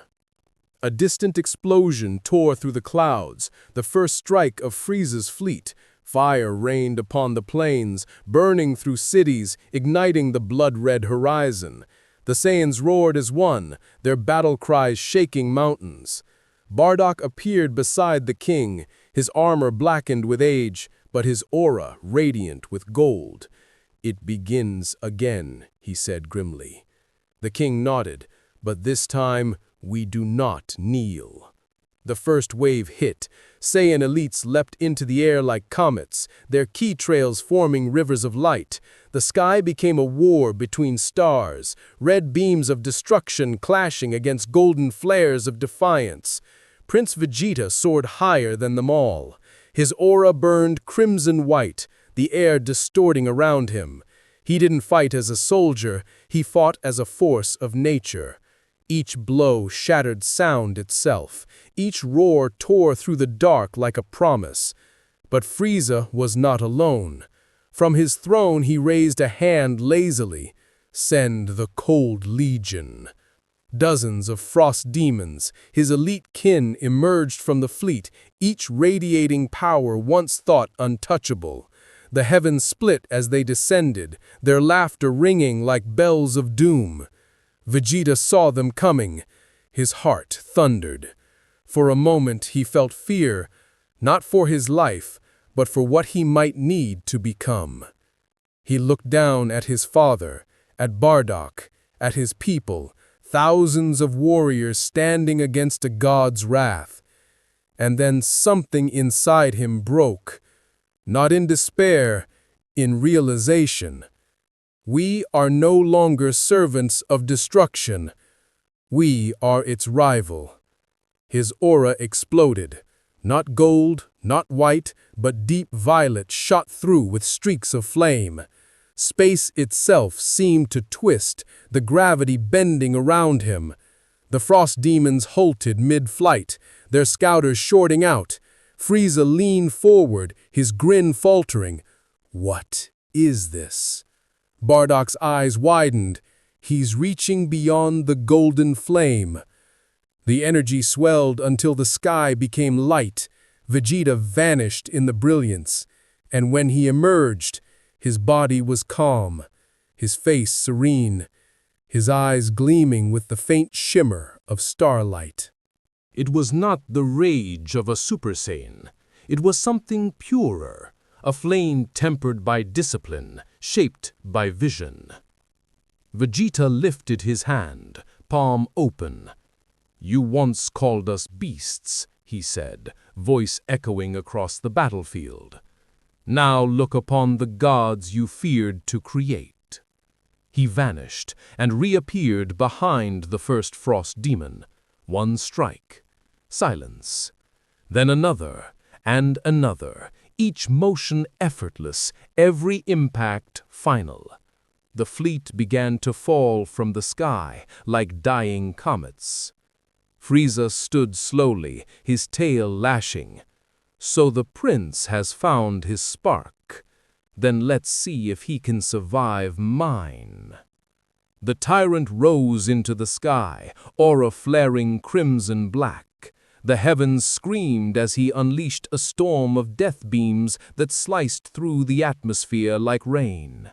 S3: A distant explosion tore through the clouds, the first strike of Frieza's fleet. Fire rained upon the plains, burning through cities, igniting the blood-red horizon. The Saiyans roared as one, their battle cries shaking mountains. Bardock appeared beside the king, his armor blackened with age, but his aura radiant with gold. "It begins again," he said grimly. The king nodded, "But this time we do not kneel." The first wave hit. Saiyan elites leapt into the air like comets, their key trails forming rivers of light. The sky became a war between stars, red beams of destruction clashing against golden flares of defiance. Prince Vegeta soared higher than them all. His aura burned crimson white, the air distorting around him. He didn't fight as a soldier, he fought as a force of nature. Each blow shattered sound itself. Each roar tore through the dark like a promise. But Frieza was not alone. From his throne he raised a hand lazily. "Send the Cold Legion." Dozens of frost demons, his elite kin, emerged from the fleet, each radiating power once thought untouchable. The heavens split as they descended, their laughter ringing like bells of doom. Vegeta saw them coming. His heart thundered. For a moment he felt fear, not for his life, but for what he might need to become. He looked down at his father, at Bardock, at his people, thousands of warriors standing against a god's wrath. And then something inside him broke, not in despair, in realization. We are no longer servants of destruction. We are its rival. His aura exploded. Not gold, not white, but deep violet shot through with streaks of flame. Space itself seemed to twist, the gravity bending around him. The frost demons halted mid-flight, their scouters shorting out. Frieza leaned forward, his grin faltering. "What is this?" Bardock's eyes widened. "He's reaching beyond the golden flame." The energy swelled until the sky became light. Vegeta vanished in the brilliance. And when he emerged, his body was calm, his face serene, his eyes gleaming with the faint shimmer of starlight.
S1: It was not the rage of a Super Saiyan. It was something purer, a flame tempered by discipline, shaped by vision. Vegeta lifted his hand, palm open. "You once called us beasts," he said, voice echoing across the battlefield. "Now look upon the gods you feared to create." He vanished and reappeared behind the first frost demon. One strike. Silence. Then another, and another, each motion effortless, every impact final. The fleet began to fall from the sky like dying comets. Frieza stood slowly, his tail lashing. "So the prince has found his spark. Then let's see if he can survive mine." The tyrant rose into the sky, aura flaring crimson black. The heavens screamed as he unleashed a storm of death beams that sliced through the atmosphere like rain.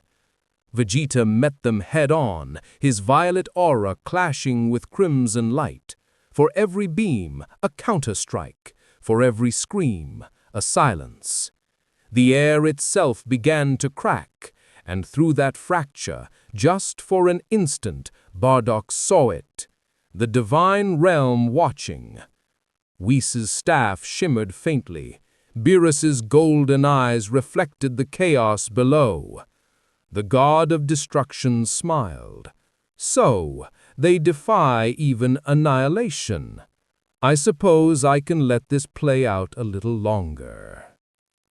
S1: Vegeta met them head-on, his violet aura clashing with crimson light. For every beam, a counter-strike. For every scream, a silence. The air itself began to crack, and through that fracture, just for an instant, Bardock saw it. The divine realm watching. Whis' staff shimmered faintly. BEERUS's golden eyes reflected the chaos below. The god of destruction smiled. So, they defy even annihilation.
S3: I suppose I can let this play out a little longer.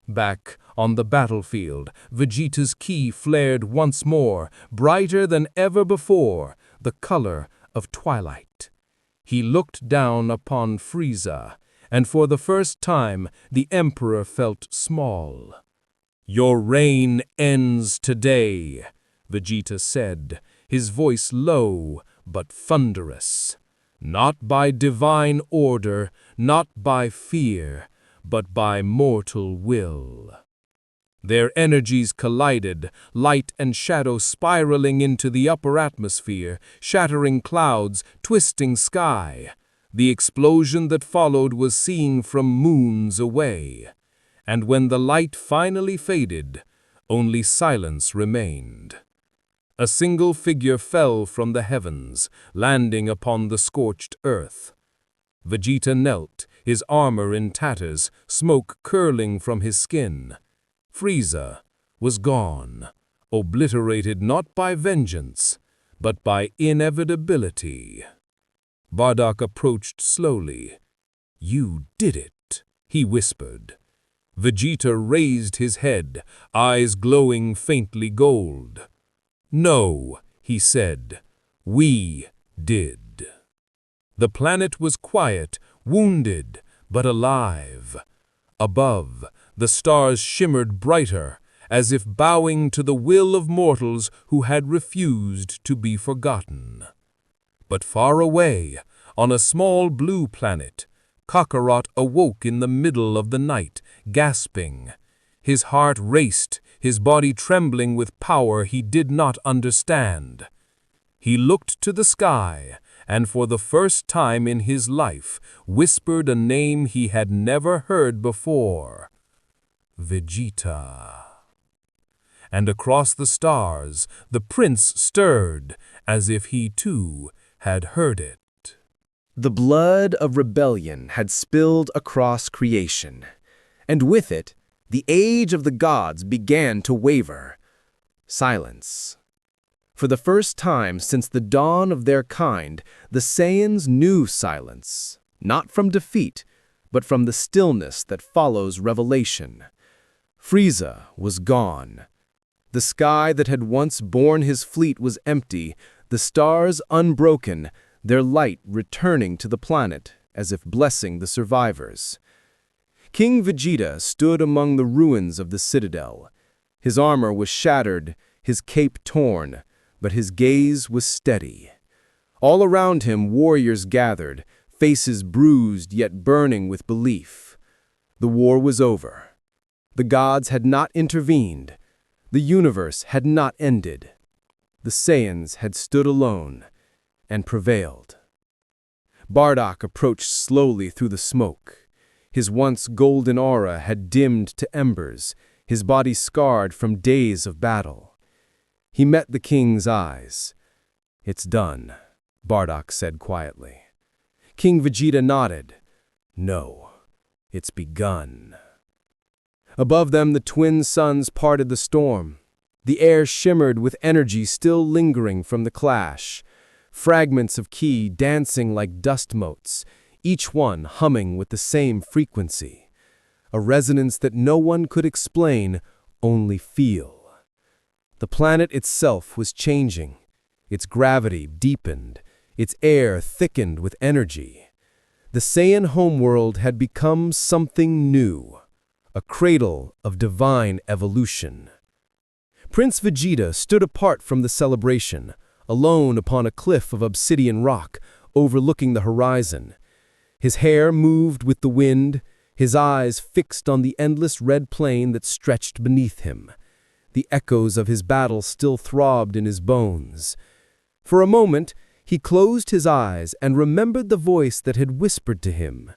S3: Back on the battlefield, Vegeta's ki flared once more, brighter than ever before, the color of twilight. He looked down upon FRIEZA, and for the first time the Emperor felt small. "Your reign ends today," Vegeta said, his voice low but thunderous. "Not by divine order, not by fear, but by mortal will." Their energies collided, light and shadow spiraling into the upper atmosphere, shattering clouds, twisting sky. The explosion that followed was seen from moons away. And when the light finally faded, only silence remained. A single figure fell from the heavens, landing upon the scorched earth. Vegeta knelt, his armor in tatters, smoke curling from his skin. FRIEZA was gone, obliterated not by vengeance, but by inevitability. Bardock approached slowly. "You did it," he whispered. Vegeta raised his head, eyes glowing faintly gold. "No," he said, "we did." The planet was quiet, wounded, but alive. Above, the stars shimmered brighter, as if bowing to the will of mortals who had refused to be forgotten. But far away, on a small blue planet, Kakarot awoke in the middle of the night, gasping. His heart raced, his body trembling with power he did not understand. He looked to the sky, and for the first time in his life whispered a name he had never heard before. Vegeta. And across the stars, the prince stirred, as if he too had heard it.
S1: The blood of rebellion had spilled across creation, and with it, the age of the gods began to waver. Silence. For the first time since the dawn of their kind, the Saiyans knew silence, not from defeat, but from the stillness that follows revelation. FRIEZA was gone. The sky that had once borne his fleet was empty, the stars unbroken, their light returning to the planet as if blessing the survivors. King Vegeta stood among the ruins of the citadel. His armor was shattered, his cape torn, but his gaze was steady. All around him warriors gathered, faces bruised yet burning with belief. The war was over. The gods had not intervened. The universe had not ended. The Saiyans had stood alone and prevailed. Bardock approached slowly through the smoke. His once golden aura had dimmed to embers, his body scarred from days of battle. He met the king's eyes. "It's done," Bardock said quietly. King Vegeta nodded. "No, it's begun." Above them, the twin suns parted the storm. The air shimmered with energy still lingering from the clash. Fragments of ki dancing like dust motes, each one humming with the same frequency. A resonance that no one could explain, only feel. The planet itself was changing. Its gravity deepened, its air thickened with energy. The Saiyan homeworld had become something new, a cradle of divine evolution. Prince Vegeta stood apart from the celebration, alone upon a cliff of obsidian rock, overlooking the horizon. His hair moved with the wind, his eyes fixed on the endless red plain that stretched beneath him. The echoes of his battle still throbbed in his bones. For a moment, he closed his eyes and remembered the voice that had whispered to him,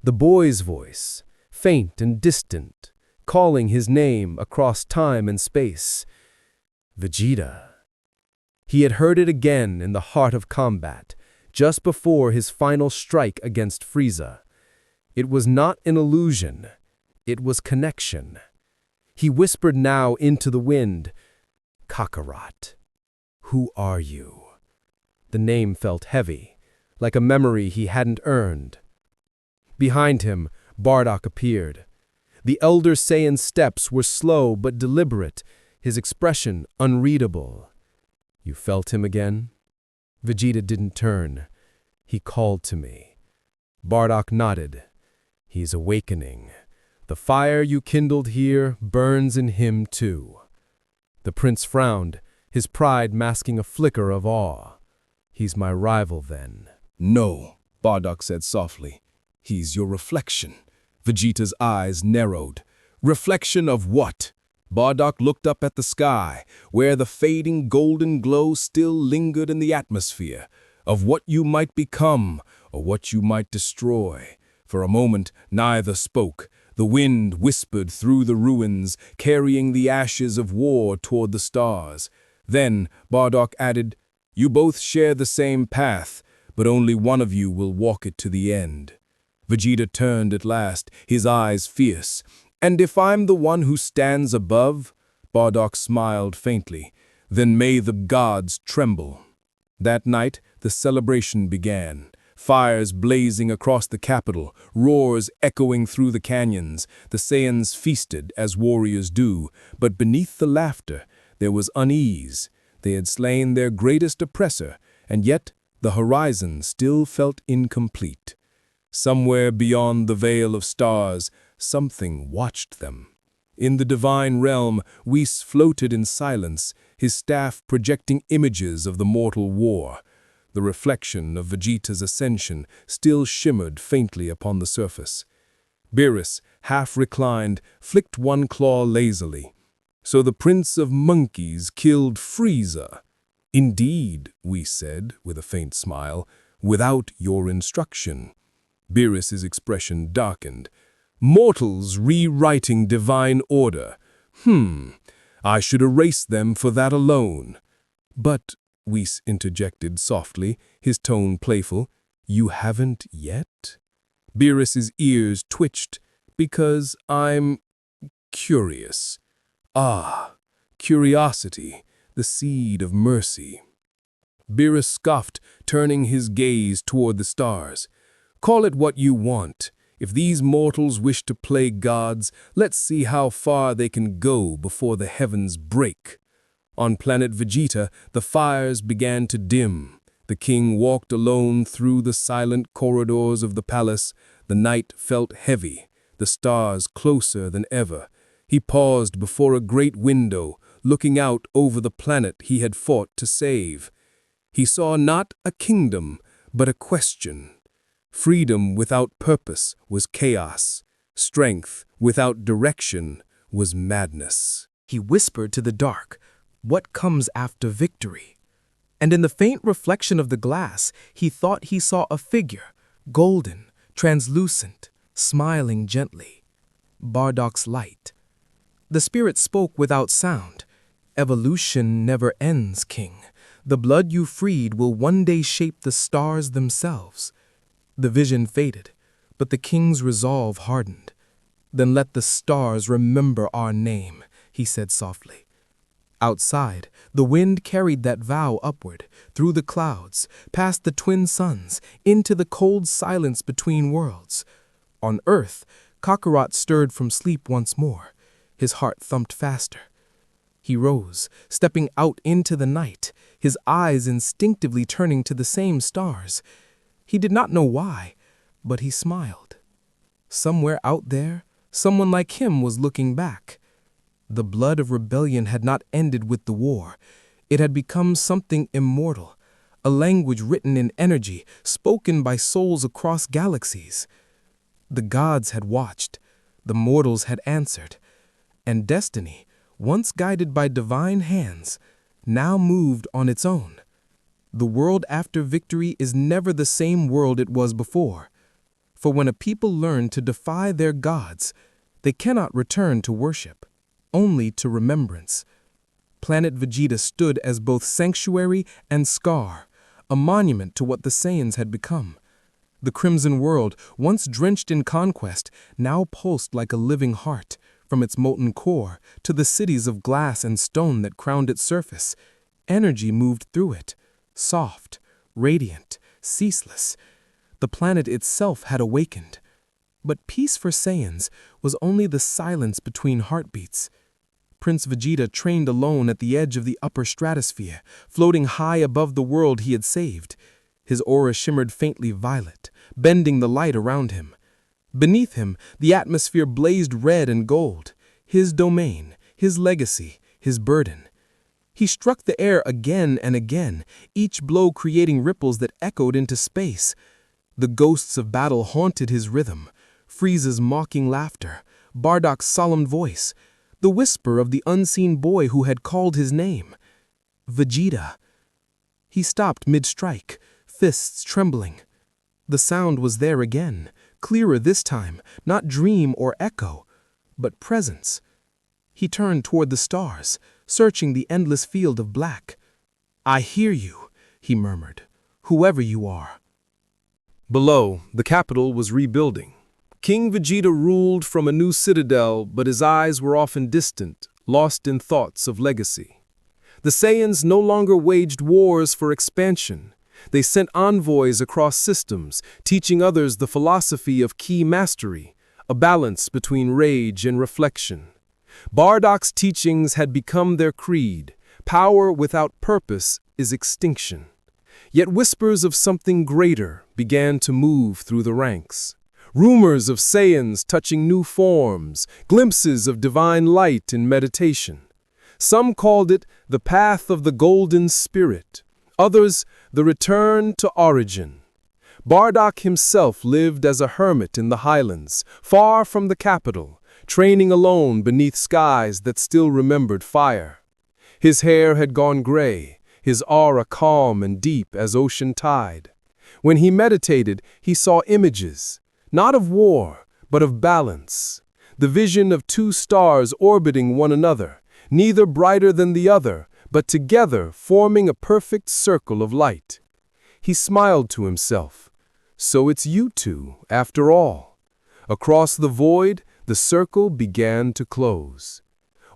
S1: the boy's voice, faint and distant, calling his name across time and space. Vegeta. He had heard it again in the heart of combat, just before his final strike against FRIEZA. It was not an illusion, it was connection. He whispered now into the wind, "Kakarot, who are you?" The name felt heavy, like a memory he hadn't earned.
S3: Behind him, Bardock appeared. The elder Saiyan's steps were slow but deliberate, his expression unreadable. "You felt him again?" Vegeta didn't turn. He called to me. Bardock nodded. "He's awakening. The fire you kindled here burns in him too." The prince frowned, his pride masking a flicker of awe. "He's my rival then."
S2: "No," Bardock said softly. "He's your reflection." Vegeta's eyes narrowed. "Reflection of what?" Bardock looked up at the sky, where the fading golden glow still lingered in the atmosphere. "Of what you might become, or what you might destroy." For a moment, neither spoke. The wind whispered through the ruins, carrying the ashes of war toward the stars. Then Bardock added, "You both share the same path, but only one of you will walk it to the end." Vegeta turned at last, his eyes fierce. "And if I'm the one who stands above?" Bardock smiled faintly. "Then may the gods tremble." That night, the celebration began. Fires blazing across the capital, roars echoing through the canyons. The Saiyans feasted, as warriors do, but beneath the laughter, there was unease. They had slain their greatest oppressor, and yet the horizon still felt incomplete. Somewhere beyond the veil of stars, something watched them. In the divine realm, Whis floated in silence, his staff projecting images of the mortal war. The reflection of Vegeta's ascension still shimmered faintly upon the surface. BEERUS, half reclined, flicked one claw lazily. "So the Prince of Monkeys killed FRIEZA." "Indeed," we said, with a faint smile, "without your instruction." BEERUS's expression darkened. "Mortals rewriting divine order. I should erase them for that alone." "But," Whis interjected softly, his tone playful, "you haven't yet?" BEERUS's ears twitched. "Because I'm curious." "Ah, curiosity, the seed of mercy." BEERUS scoffed, turning his gaze toward the stars. "Call it what you want. If these mortals wish to play gods, let's see how far they can go before the heavens break." On planet Vegeta, the fires began to dim. The king walked alone through the silent corridors of the palace. The night felt heavy, the stars closer than ever. He paused before a great window, looking out over the planet he had fought to save. He saw not a kingdom, but a question. Freedom without purpose was chaos. Strength without direction was madness.
S1: He whispered to the dark, "What comes after victory?" And in the faint reflection of the glass, he thought he saw a figure, golden, translucent, smiling gently. Bardock's light. The spirit spoke without sound. "Evolution never ends, King. The blood you freed will one day shape the stars themselves." The vision faded, but the king's resolve hardened. "Then let the stars remember our name," he said softly. Outside, the wind carried that vow upward, through the clouds, past the twin suns, into the cold silence between worlds. On Earth, Kakarot stirred from sleep once more. His heart thumped faster. He rose, stepping out into the night, his eyes instinctively turning to the same stars. He did not know why, but he smiled. Somewhere out there, someone like him was looking back. The blood of rebellion had not ended with the war. It had become something immortal, a language written in energy, spoken by souls across galaxies. The gods had watched, the mortals had answered, and destiny, once guided by divine hands, now moved on its own. The world after victory is never the same world it was before. For when a people learn to defy their gods, they cannot return to worship, only to remembrance. Planet Vegeta stood as both sanctuary and scar, a monument to what the Saiyans had become. The Crimson World, once drenched in conquest, now pulsed like a living heart, from its molten core to the cities of glass and stone that crowned its surface. Energy moved through it, soft, radiant, ceaseless. The planet itself had awakened.
S3: But peace for Saiyans was only the silence between heartbeats. Prince Vegeta trained alone at the edge of the upper stratosphere, floating high above the world he had saved. His aura shimmered faintly violet, bending the light around him. Beneath him, the atmosphere blazed red and gold. His domain, his legacy, his burden. He struck the air again and again, each blow creating ripples that echoed into space. The ghosts of battle haunted his rhythm. Frieza's mocking laughter, Bardock's solemn voice, the whisper of the unseen boy who had called his name. Vegeta. He stopped mid-strike, fists trembling. The sound was there again, clearer this time, not dream or echo, but presence. He turned toward the stars, searching the endless field of black. "I hear you," he murmured, "whoever you are."
S2: Below, the capital was rebuilding. King Vegeta ruled from a new citadel, but his eyes were often distant, lost in thoughts of legacy. The Saiyans no longer waged wars for expansion. They sent envoys across systems, teaching others the philosophy of key mastery, a balance between rage and reflection. Bardock's teachings had become their creed. Power without purpose is extinction. Yet whispers of something greater began to move through the ranks. Rumors of Saiyans touching new forms, glimpses of divine light in meditation. Some called it the path of the golden spirit, others the return to origin. Bardock himself lived as a hermit in the highlands, far from the capital, training alone beneath skies that still remembered fire. His hair had gone gray, his aura calm and deep as ocean tide. When he meditated, he saw images, not of war, but of balance. The vision of two stars orbiting one another, neither brighter than the other, but together forming a perfect circle of light. He smiled to himself. So it's you two, after all. Across the void, the circle began to close.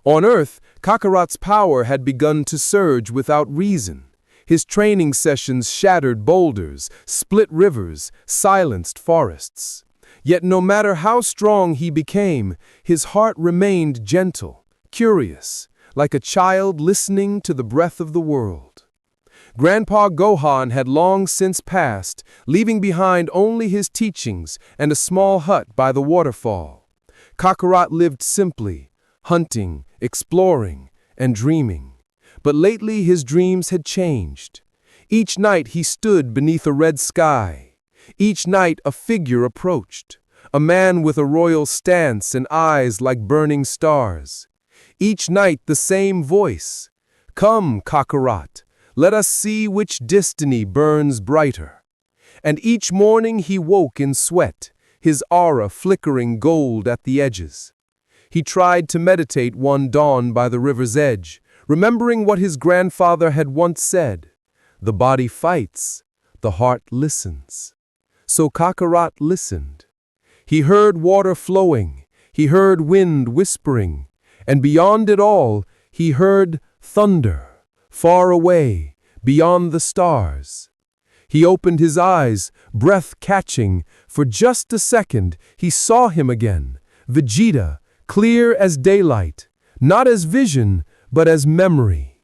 S2: On Earth, Kakarot's power had begun to surge without reason. His training sessions shattered boulders, split rivers, silenced forests. Yet no matter how strong he became, his heart remained gentle, curious, like a child listening to the breath of the world. Grandpa Gohan had long since passed, leaving behind only his teachings and a small hut by the waterfall. Kakarot lived simply, hunting, exploring, and dreaming. But lately his dreams had changed. Each night he stood beneath a red sky. Each night a figure approached, a man with a royal stance and eyes like burning stars. Each night the same voice, "Come, Kakarot, let us see which destiny burns brighter." And each morning he woke in sweat, his aura flickering gold at the edges. He tried to meditate one dawn by the river's edge, remembering what his grandfather had once said, "The body fights, the heart listens." So Kakarot listened. He heard water flowing, he heard wind whispering, and beyond it all, he heard thunder, far away, beyond the stars. He opened his eyes, breath catching. For just a second, he saw him again, Vegeta, clear as daylight, not as vision, but as memory.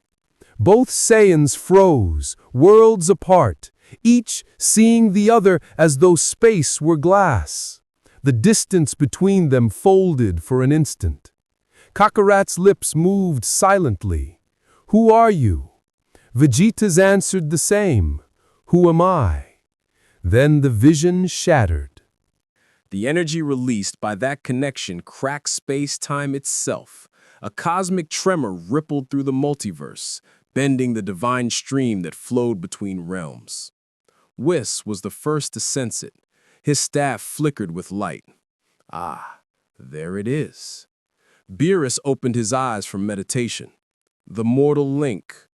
S2: Both Saiyans froze, worlds apart, each seeing the other as though space were glass. The distance between them folded for an instant. Kakarot's lips moved silently. "Who are you?" Vegeta's answered the same. "Who am I?" Then the vision shattered.
S1: The energy released by that connection cracked space-time itself. A cosmic tremor rippled through the multiverse, bending the divine stream that flowed between realms. Whis was the first to sense it. His staff flickered with light. Ah, there it is. BEERUS opened his eyes from meditation. The mortal link.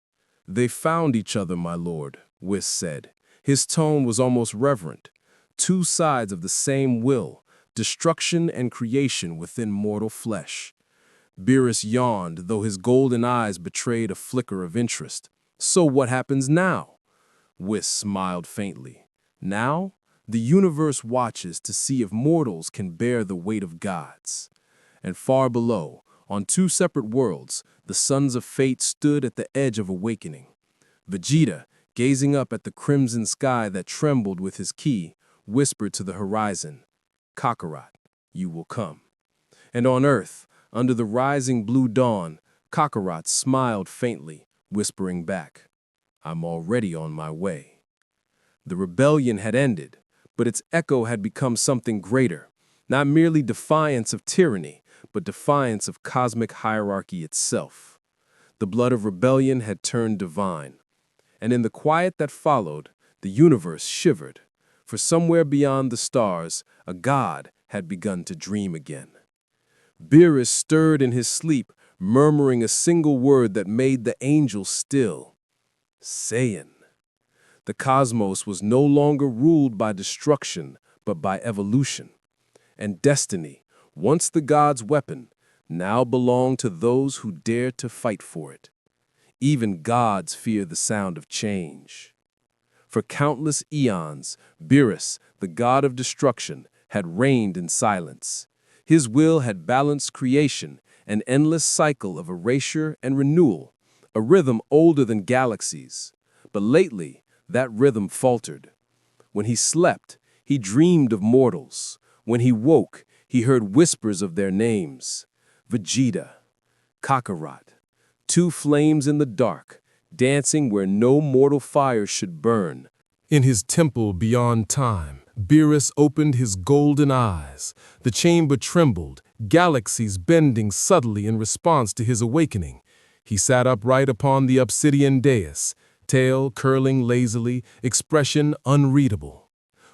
S1: "They found each other, my lord," Whis said. His tone was almost reverent. Two sides of the same will, destruction and creation within mortal flesh. BEERUS yawned, though his golden eyes betrayed a flicker of interest. "So what happens now?" Whis smiled faintly. "Now,
S3: The universe watches to see if mortals can bear the weight of gods. And far below, on two separate worlds, the sons of fate stood at the edge of awakening. Vegeta, gazing up at the crimson sky that trembled with his ki, whispered to the horizon, "Kakarot, you will come." And on Earth, under the rising blue dawn, Kakarot smiled faintly, whispering back, "I'm already on my way." The rebellion had ended, but its echo had become something greater, not merely defiance of tyranny, but defiance of cosmic hierarchy itself. The blood of rebellion had turned divine, and in the quiet that followed, the universe shivered, for somewhere beyond the stars, a god had begun to dream again. BEERUS stirred in his sleep, murmuring a single word that made the angels still. Saiyan. The cosmos was no longer ruled by destruction, but by evolution. And destiny, once the god's weapon, now belonged to those who dared to fight for it. Even gods fear the sound of change. For countless eons, BEERUS, the god of destruction, had reigned in silence. His will had balanced creation, an endless cycle of erasure and renewal, a rhythm older than galaxies. But lately, that rhythm faltered. When he slept, he dreamed of mortals. When he woke, he heard whispers of their names. Vegeta, Kakarot, two flames in the dark, dancing where no mortal fire should burn.
S2: In his temple beyond time, BEERUS opened his golden eyes. The chamber trembled, galaxies bending subtly in response to his awakening. He sat upright upon the obsidian dais, tail curling lazily, expression unreadable.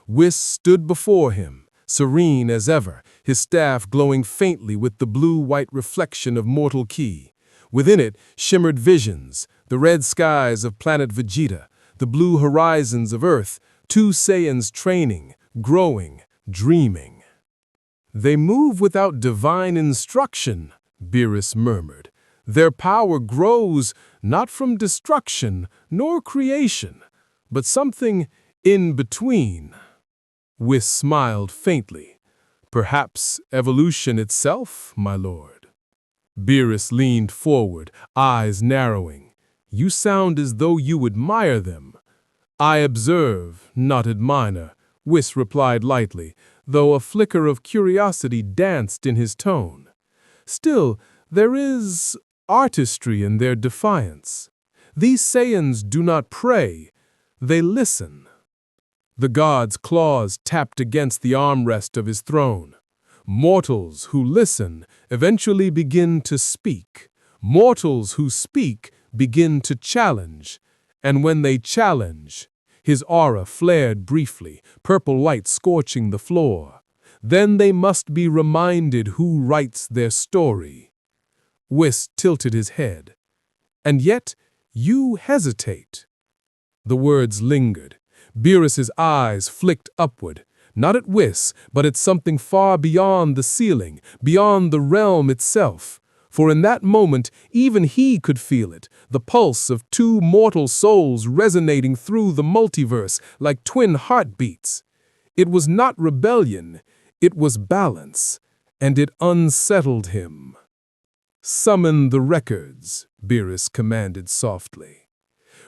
S2: Whis stood before him, serene as ever, his staff glowing faintly with the blue-white reflection of mortal ki. Within it shimmered visions, the red skies of planet Vegeta, the blue horizons of Earth, two Saiyans training, growing, dreaming. They move without divine instruction, BEERUS murmured. Their power grows not from destruction nor creation, but something in between. Whis smiled faintly. Perhaps evolution itself, my lord. BEERUS leaned forward, eyes narrowing. You sound as though you admire them. I observe, not admire, Whis replied lightly, though a flicker of curiosity danced in his tone. Still, there is artistry in their defiance. These Saiyans do not pray, they listen. The god's claws tapped against the armrest of his throne. Mortals who listen eventually begin to speak. Mortals who speak begin to challenge. And when they challenge, his aura flared briefly, purple light scorching the floor. Then they must be reminded who writes their story. Whis tilted his head. And yet, you hesitate. The words lingered. BEERUS's eyes flicked upward, not at Whis, but at something far beyond the ceiling, beyond the realm itself. For in that moment, even he could feel it, the pulse of two mortal souls resonating through the multiverse like twin heartbeats. It was not rebellion, it was balance, and it unsettled him. Summon the records, BEERUS commanded softly.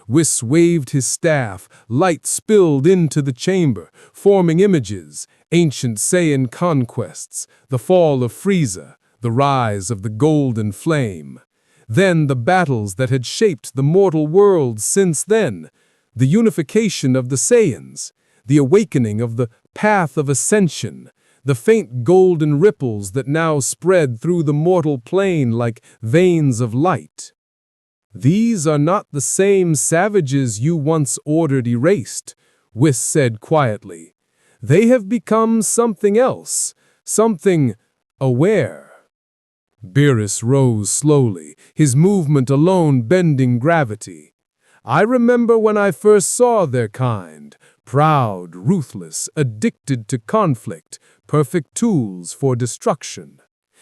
S2: Whis waved his staff, light spilled into the chamber, forming images, ancient Saiyan conquests, the fall of FRIEZA, the rise of the golden flame. Then the battles that had shaped the mortal world since then, the unification of the Saiyans, the awakening of the path of ascension, the faint golden ripples that now spread through the mortal plane like veins of light. These are not the same savages you once ordered erased, Whis said quietly. They have become something else, something aware. BEERUS rose slowly, his movement alone bending gravity. I remember when I first saw their kind, proud, ruthless, addicted to conflict, perfect tools for destruction.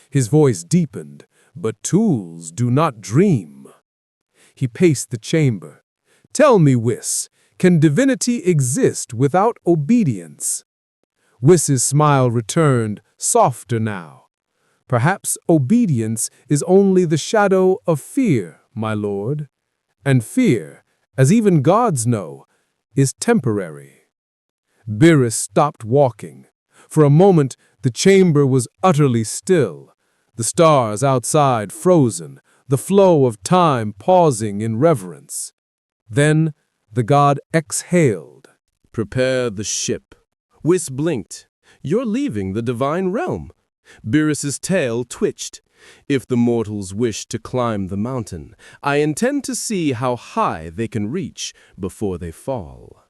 S2: His voice deepened, but tools do not dream. He paced the chamber. Tell me, Whis, can divinity exist without obedience? Whiss's smile returned, softer now. Perhaps obedience is only the shadow of fear, my lord. And fear, as even gods know, is temporary. BEERUS stopped walking. For a moment, the chamber was utterly still, the stars outside frozen, the flow of time pausing in reverence. Then the god exhaled.
S1: Prepare the ship. Whis blinked. You're leaving the divine realm. BEERUS's tail twitched. If the mortals wish to climb the mountain, I intend to see how high they can reach before they fall.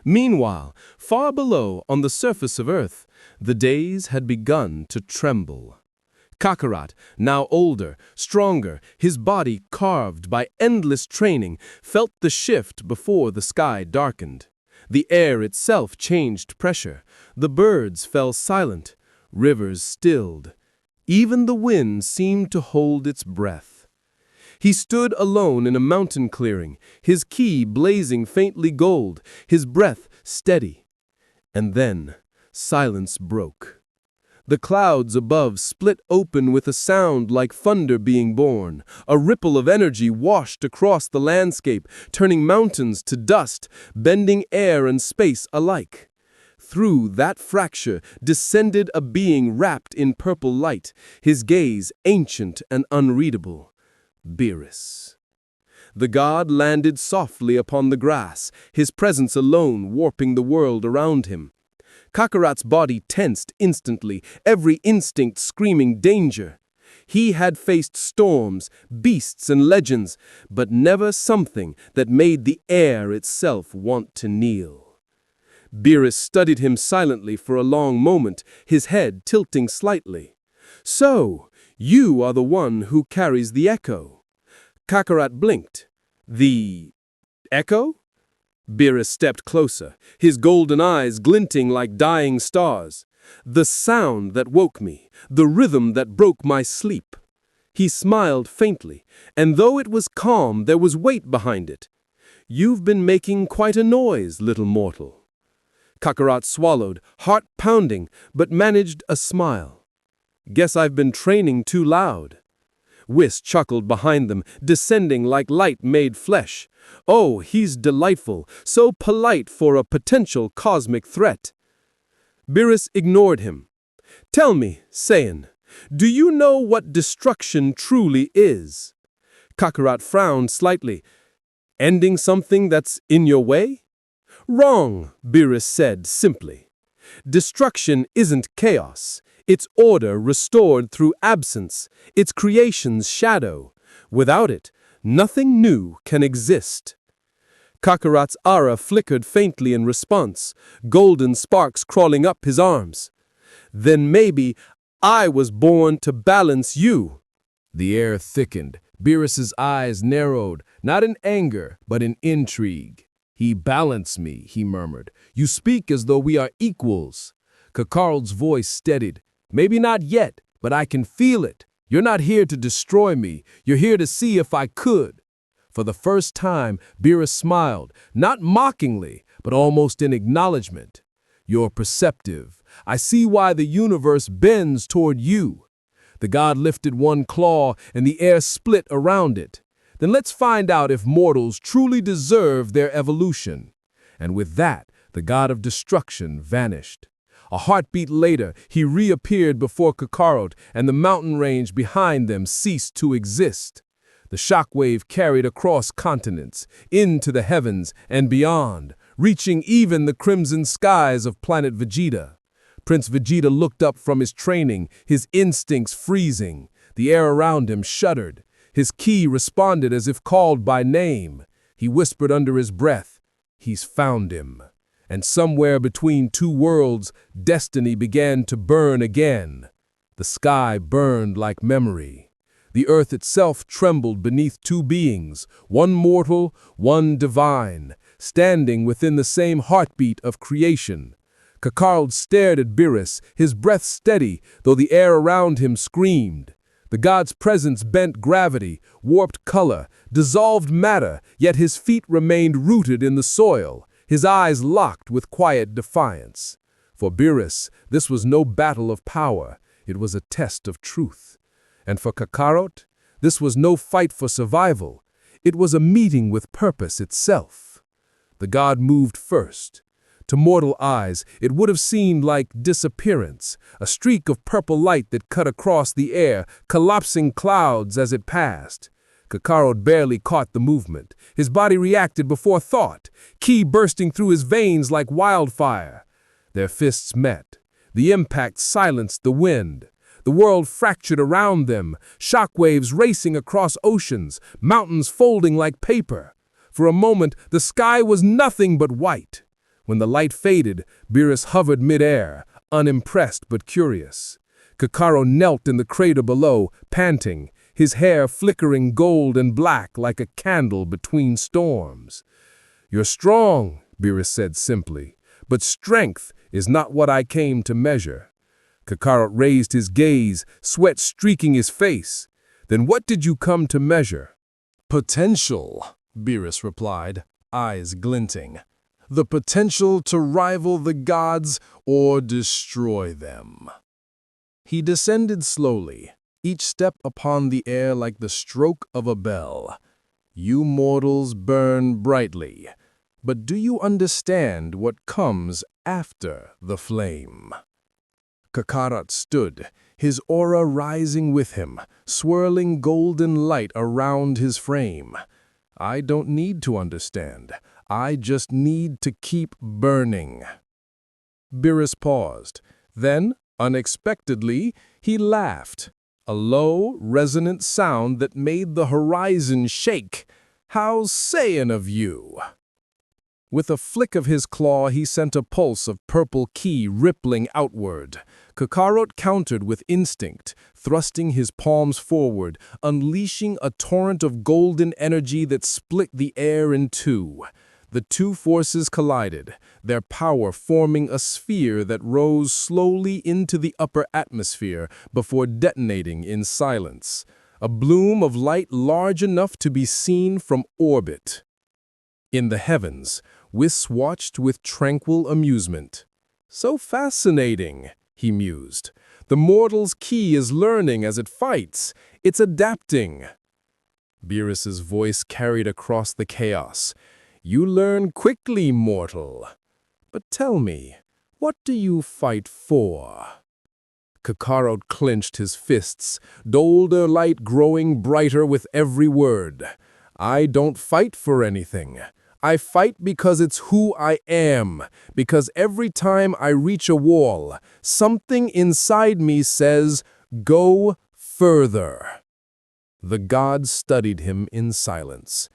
S1: Meanwhile, far below, on the surface of Earth, the days had begun to tremble. Kakarot, now older, stronger, his body carved by endless training, felt the shift before the sky darkened. The air itself changed pressure. The birds fell silent. Rivers stilled. Even the wind seemed to hold its breath. He stood alone in a mountain clearing, his ki blazing faintly gold, his breath steady. And then silence broke. The clouds above split open with a sound like thunder being born. A ripple of energy washed across the landscape, turning mountains to dust, bending air and space alike. Through that fracture descended a being wrapped in purple light, his gaze ancient and unreadable. BEERUS. The god landed softly upon the grass, his presence alone warping the world around him. Kakarot's body tensed instantly, every instinct screaming danger. He had faced storms, beasts, and legends, but never something that made the air itself want to kneel. BEERUS studied him silently for a long moment, his head tilting slightly. So, you are the one who carries the echo. Kakarot blinked. The echo? BEERUS stepped closer, his golden eyes glinting like dying stars. The sound that woke me, the rhythm that broke my sleep. He smiled faintly, and though it was calm, there was weight behind it. You've been making quite a noise, little mortal. Kakarot swallowed, heart pounding, but managed a smile. Guess I've been training too loud. Whis chuckled behind them, descending like light made flesh. Oh, he's delightful, so polite for a potential cosmic threat. BEERUS ignored him. Tell me, Saiyan, do you know what destruction truly is? Kakarot frowned slightly. Ending something that's in your way? Wrong, BEERUS said simply. Destruction isn't chaos. It's order restored through absence, its creation's shadow. Without it, nothing new can exist. Kakarot's aura flickered faintly in response, golden sparks crawling up his arms. Then maybe I was born to balance you. The air thickened. BEERUS's eyes narrowed, not in anger, but in intrigue. He balanced me, he murmured. You speak as though we are equals. Kakaro's voice steadied. Maybe not yet, but I can feel it. You're not here to destroy me. You're here to see if I could. For the first time, BEERUS smiled, not mockingly, but almost in acknowledgement. You're perceptive. I see why the universe bends toward you. The god lifted one claw, and the air split around it. Then let's find out if mortals truly deserve their evolution. And with that, the god of destruction vanished. A heartbeat later, he reappeared before Kakarot, and the mountain range behind them ceased to exist. The shockwave carried across continents, into the heavens and beyond, reaching even the crimson skies of planet Vegeta. Prince Vegeta looked up from his training, his instincts freezing. The air around him shuddered. His ki responded as if called by name. He whispered under his breath, "He's found him." And somewhere between two worlds, destiny began to burn again. The sky burned like memory. The earth itself trembled beneath two beings, one mortal, one divine, standing within the same heartbeat of creation. Kakarot stared at BEERUS, his breath steady, though the air around him screamed. The god's presence bent gravity, warped color, dissolved matter, yet his feet remained rooted in the soil, his eyes locked with quiet defiance.
S3: For BEERUS, this was no battle of power, it was a test of truth. And for Kakarot, this was no fight for survival, it was a meeting with purpose itself. The god moved first. To mortal eyes, it would have seemed like disappearance, a streak of purple light that cut across the air, collapsing clouds as it passed. Kakarot barely caught the movement. His body reacted before thought, ki bursting through his veins like wildfire. Their fists met. The impact silenced the wind. The world fractured around them, shockwaves racing across oceans, mountains folding like paper. For a moment, the sky was nothing but white. When the light faded, BEERUS hovered midair, unimpressed but curious. Kakarot knelt in the crater below, panting, his hair flickering gold and black like a candle between storms. "You're strong," BEERUS said simply, "but strength is not what I came to measure." Kakarot raised his gaze, sweat streaking his face. "Then what did you come to measure?"
S2: "Potential," BEERUS replied, eyes glinting. "The potential to rival the gods or destroy them." He descended slowly, each step upon the air like the stroke of a bell. "You mortals burn brightly, but do you understand what comes after the flame?" Kakarot stood, his aura rising with him, swirling golden light around his frame. "I don't need to understand. I just need to keep burning." BEERUS paused. Then, unexpectedly, he laughed. A low, resonant sound that made the horizon shake. "How Saiyan of you!" With a flick of his claw, he sent a pulse of purple ki rippling outward. Kakarot countered with instinct, thrusting his palms forward, unleashing a torrent of golden energy that split the air in two. The two forces collided, their power forming a sphere that rose slowly into the upper atmosphere before detonating in silence. A bloom of light large enough to be seen from orbit. In the heavens, Whis watched with tranquil amusement. "So fascinating," he mused. "The mortal's ki is learning as it fights. It's adapting." BEERUS's voice carried across the chaos. "You learn quickly, mortal. But tell me, what do you fight for?" Kakarot clenched his fists, dolder light growing brighter with every word. "I don't fight for anything. I fight because it's who I am, because every time I reach a wall, something inside me says, 'Go further.'" The gods studied him in silence.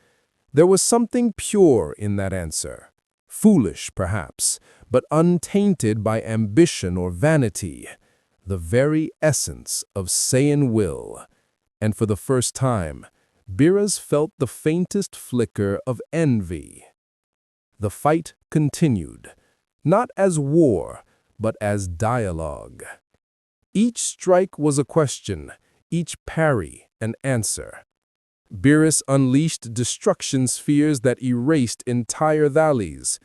S2: There was something pure in that answer. Foolish, perhaps, but untainted by ambition or vanity. The very essence of Saiyan will. And for the first time, BEERUS felt the faintest flicker of envy. The fight continued, not as war, but as dialogue. Each strike was a question, each parry an answer. BEERUS unleashed destruction spheres that erased entire valleys.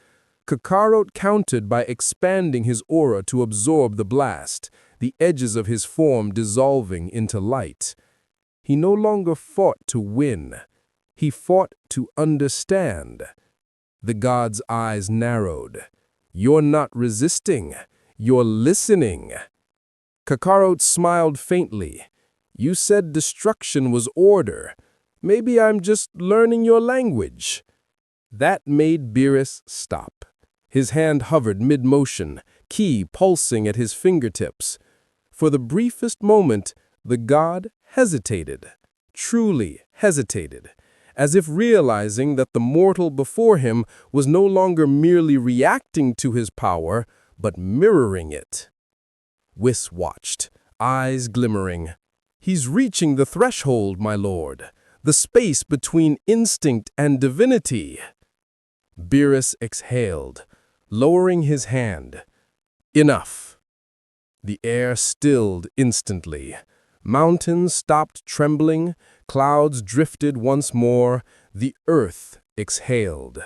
S2: Kakarot countered by expanding his aura to absorb the blast, the edges of his form dissolving into light. He no longer fought to win. He fought to understand. The god's eyes narrowed. "You're not resisting. You're listening." Kakarot smiled faintly. "You said destruction was order. Maybe I'm just learning your language." That made BEERUS stop. His hand hovered mid-motion, ki pulsing at his fingertips. For the briefest moment, the god hesitated, truly hesitated, as if realizing that the mortal before him was no longer merely reacting to his power, but mirroring it. Whis watched, eyes glimmering. "He's reaching the threshold, my lord, the space between instinct and divinity." BEERUS exhaled, lowering his hand. "Enough." The air stilled instantly. Mountains stopped trembling, clouds drifted once more, the earth exhaled.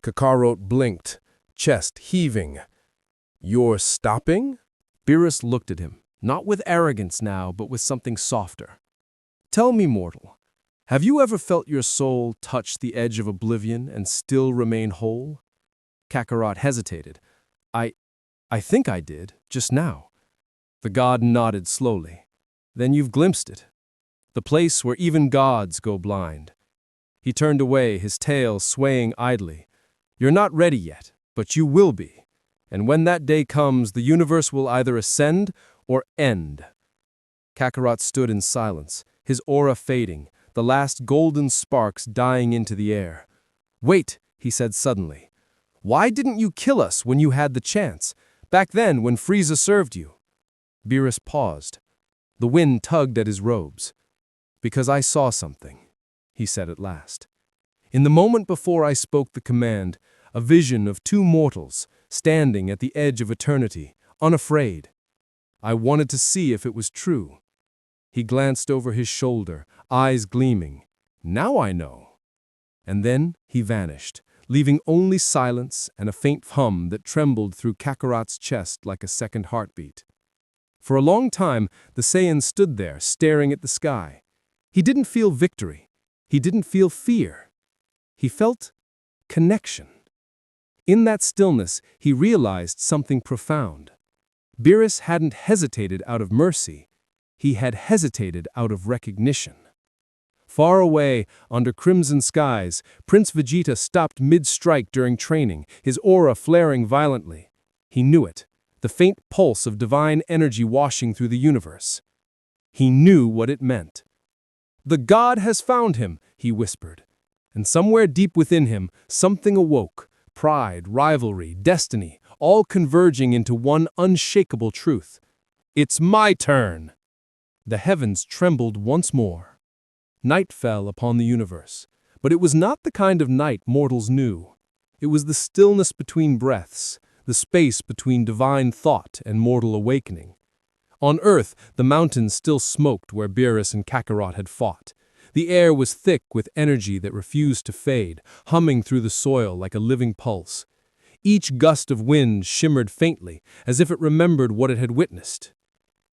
S2: Kakarot blinked, chest heaving.
S3: You're stopping?
S1: BEERUS looked at him, not with arrogance now, but with something softer. Tell me, mortal, have you ever felt your soul touch the edge of oblivion and still remain whole? Kakarot hesitated. I think I did, just now. The god nodded slowly. Then you've glimpsed it. The place where even gods go blind. He turned away, his tail swaying idly. You're not ready yet, but you will be. And when that day comes, the universe will either ascend or end. Kakarot stood in silence, his aura fading, the last golden sparks dying into the air. Wait, he said suddenly. Why didn't you kill us when you had the chance? Back then, when FRIEZA served you. BEERUS paused. The wind tugged at his robes. Because I saw something, he said at last. In the moment before I spoke the command, a vision of two mortals standing at the edge of eternity, unafraid. I wanted to see if it was true. He glanced over his shoulder, eyes gleaming. Now I know. And then he vanished, leaving only silence and a faint hum that trembled through Kakarot's chest like a second heartbeat. For a long time, the Saiyan stood there, staring at the sky. He didn't feel victory. He didn't feel fear. He felt connection. In that stillness, he realized something profound. BEERUS hadn't hesitated out of mercy. He had hesitated out of recognition. Far away, under crimson skies, Prince Vegeta stopped mid-strike during training, his aura flaring violently. He knew it, the faint pulse of divine energy washing through the universe. He knew what it meant. The god has found him, he whispered. And somewhere deep within him, something awoke. Pride, rivalry, destiny, all converging into one unshakable truth. It's my turn! The heavens trembled once more. Night fell upon the universe, but it was not the kind of night mortals knew. It was the stillness between breaths, the space between divine thought and mortal awakening. On Earth, the mountains still smoked where BEERUS and Kakarot had fought. The air was thick with energy that refused to fade, humming through the soil like a living pulse. Each gust of wind shimmered faintly, as if it remembered what it had witnessed.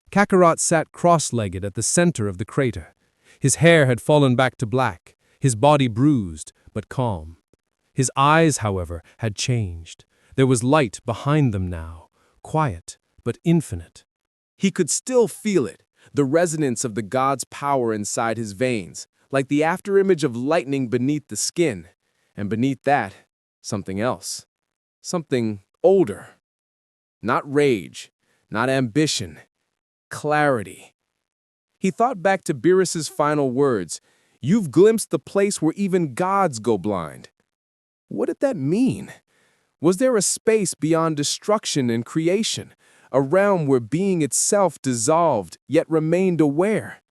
S1: Kakarot sat cross-legged at the center of the crater. His hair had fallen back to black, his body bruised, but calm. His eyes, however, had changed. There was light behind them now, quiet, but infinite. He could still feel it, the resonance of the god's power inside his veins, like the afterimage of lightning beneath the skin. And beneath that, something else. Something older. Not rage, not ambition. Clarity. He thought back to BEERUS's final words, "You've glimpsed the place where even gods go blind." What did that mean? Was there a space beyond destruction and creation, a realm where being itself dissolved yet remained aware?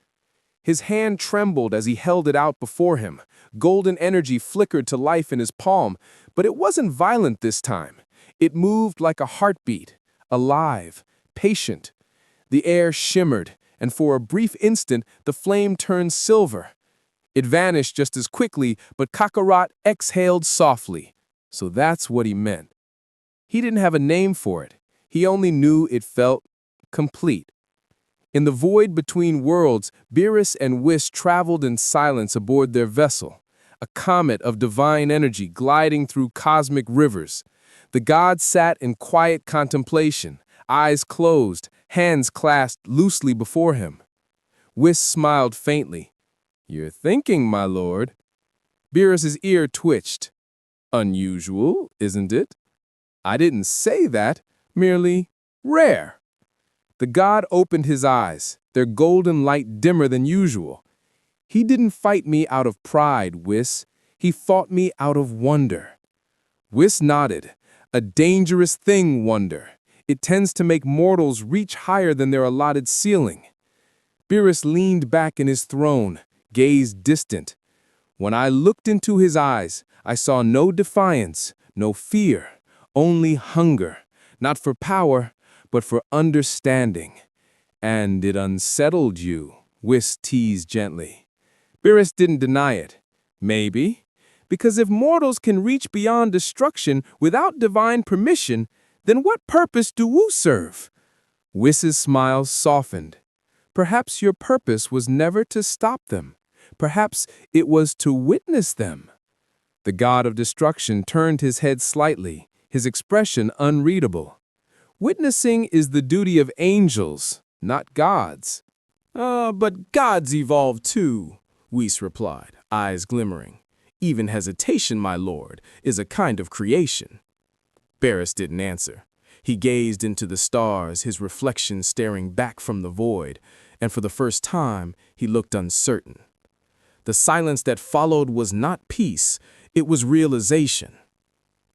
S1: His hand trembled as he held it out before him. Golden energy flickered to life in his palm, but it wasn't violent this time. It moved like a heartbeat, alive, patient. The air shimmered, and for a brief instant, the flame turned silver. It vanished just as quickly, but Kakarot exhaled softly. So that's what he meant. He didn't have a name for it. He only knew it felt complete. In the void between worlds, BEERUS and Whis traveled in silence aboard their vessel, a comet of divine energy gliding through cosmic rivers. The god sat in quiet contemplation, eyes closed, hands clasped loosely before him. Whis smiled faintly. "You're thinking, my lord." BEERUS's ear twitched. "Unusual, isn't it?" "I didn't say that, merely rare." The god opened his eyes, their golden light dimmer than usual. "He didn't fight me out of pride, Whis. He fought me out of wonder." Whis nodded. "A dangerous thing, wonder. It tends to make mortals reach higher than their allotted ceiling." BEERUS leaned back in his throne, gazed distant. "When I looked into his eyes, I saw no defiance, no fear, only hunger, not for power, but for understanding." "And it unsettled you," Whis teased gently. BEERUS didn't deny it. "Maybe. Because if mortals can reach beyond destruction without divine permission,
S3: Then what purpose do Wu serve? Whis' smile softened. Perhaps your purpose was never to stop them. Perhaps it was to witness them. The god of destruction turned his head slightly, his expression unreadable. Witnessing is the duty of angels, not gods. But gods evolve too, Whis replied, eyes glimmering. Even hesitation, my lord, is a kind of creation. BEERUS didn't answer. He gazed into the stars, his reflection staring back from the void, and for the first time, he looked uncertain. The silence that followed was not peace, it was realization.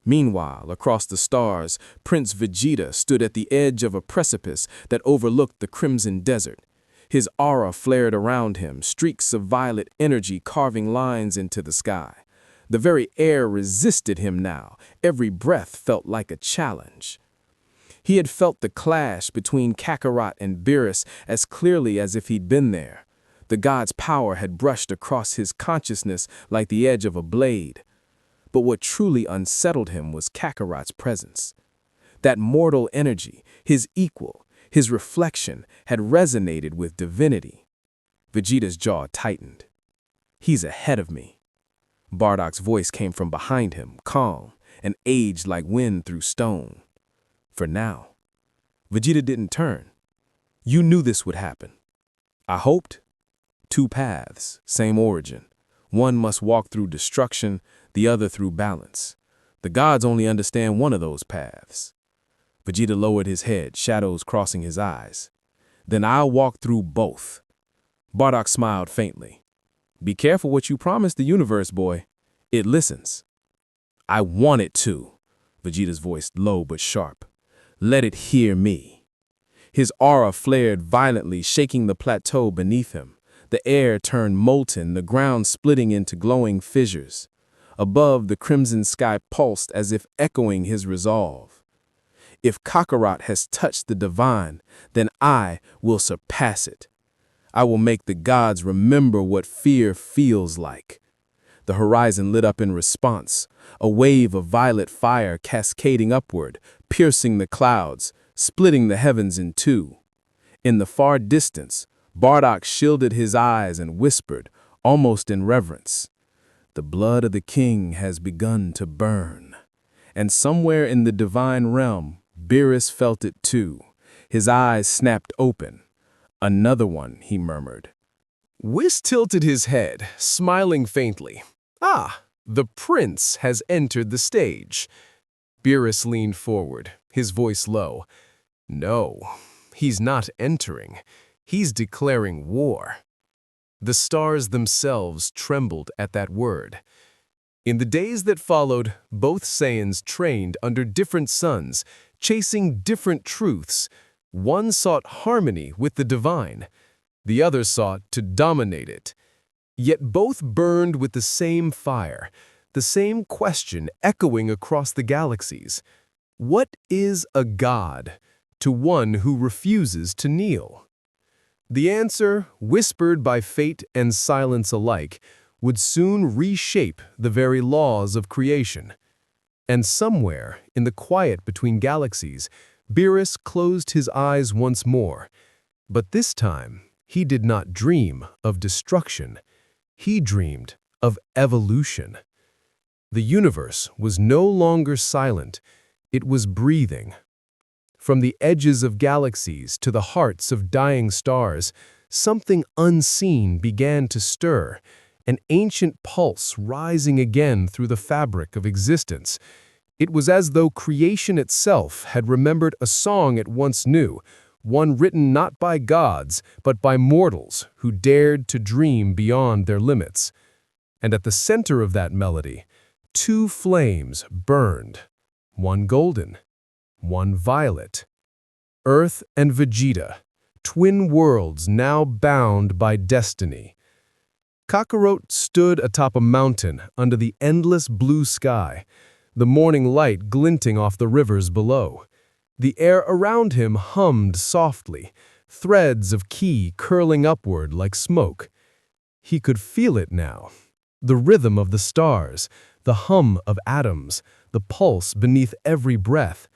S3: Meanwhile, across the stars, Prince Vegeta stood at the edge of a precipice that overlooked the crimson desert. His aura flared around him, streaks of violet energy carving lines into the sky. The very air resisted him now. Every breath felt like a challenge. He had felt the clash between Kakarot and BEERUS as clearly as if he'd been there. The god's power had brushed across his consciousness like the edge of a blade. But what truly unsettled him was Kakarot's presence. That mortal energy, his equal, his reflection, had resonated with divinity. Vegeta's jaw tightened. He's ahead of me. Bardock's voice came from behind him, calm and aged like wind through stone. For now. Vegeta didn't turn. You knew this would happen. I hoped. 2 paths, same origin. One must walk through destruction, the other through balance. The gods only understand one of those paths. Vegeta lowered his head, shadows crossing his eyes. Then I'll walk through both. Bardock smiled faintly. Be careful what you promise the universe, boy. It listens. I want it to. Vegeta's voice low but sharp. Let it hear me. His aura flared violently, shaking the plateau beneath him. The air turned molten, the ground splitting into glowing fissures. Above, the crimson sky pulsed as if echoing his resolve. If Kakarot has touched the divine, then I will surpass it. I will make the gods remember what fear feels like. The horizon lit up in response, a wave of violet fire cascading upward, piercing the clouds, splitting the heavens in two. In the far distance, Bardock shielded his eyes and whispered, almost in reverence, "The blood of the king has begun to burn." And somewhere in the divine realm, BEERUS felt it too. His eyes snapped open. "Another one," he murmured.
S2: Whis tilted his head, smiling faintly. The prince has entered the stage. BEERUS leaned forward, his voice low. No, he's not entering. He's declaring war. The stars themselves trembled at that word. In the days that followed, both Saiyans trained under different suns, chasing different truths. One sought harmony with the divine. The other sought to dominate it. Yet both burned with the same fire, the same question echoing across the galaxies. What is a god to one who refuses to kneel? The answer, whispered by fate and silence alike, would soon reshape the very laws of creation. And somewhere, in the quiet between galaxies, BEERUS closed his eyes once more. But this time, he did not dream of destruction. He dreamed of evolution. The universe was no longer silent. It was breathing. From the edges of galaxies to the hearts of dying stars, something unseen began to stir, an ancient pulse rising again through the fabric of existence. It was as though creation itself had remembered a song it once knew, one written not by gods, but by mortals who dared to dream beyond their limits. And at the center of that melody, 2 flames burned, one golden, one violet. Earth and Vegeta, twin worlds now bound by destiny. Kakarot stood atop a mountain under the endless blue sky, the morning light glinting off the rivers below. The air around him hummed softly, threads of ki curling upward like smoke. He could feel it now, the rhythm of the stars, the hum of atoms, the pulse beneath every breath.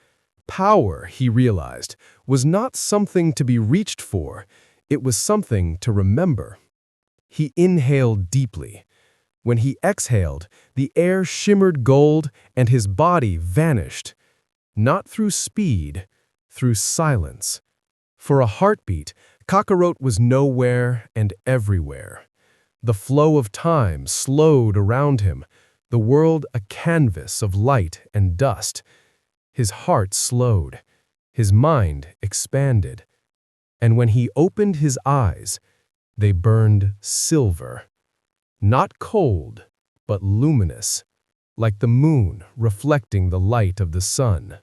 S2: Power, he realized, was not something to be reached for, it was something to remember. He inhaled deeply. When he exhaled, the air shimmered gold and his body vanished. Not through speed, through silence. For a heartbeat, Kakarot was nowhere and everywhere. The flow of time slowed around him, the world a canvas of light and dust. His heart slowed, his mind expanded. And when he opened his eyes, they burned silver. Not cold, but luminous, like the moon reflecting the light of the sun.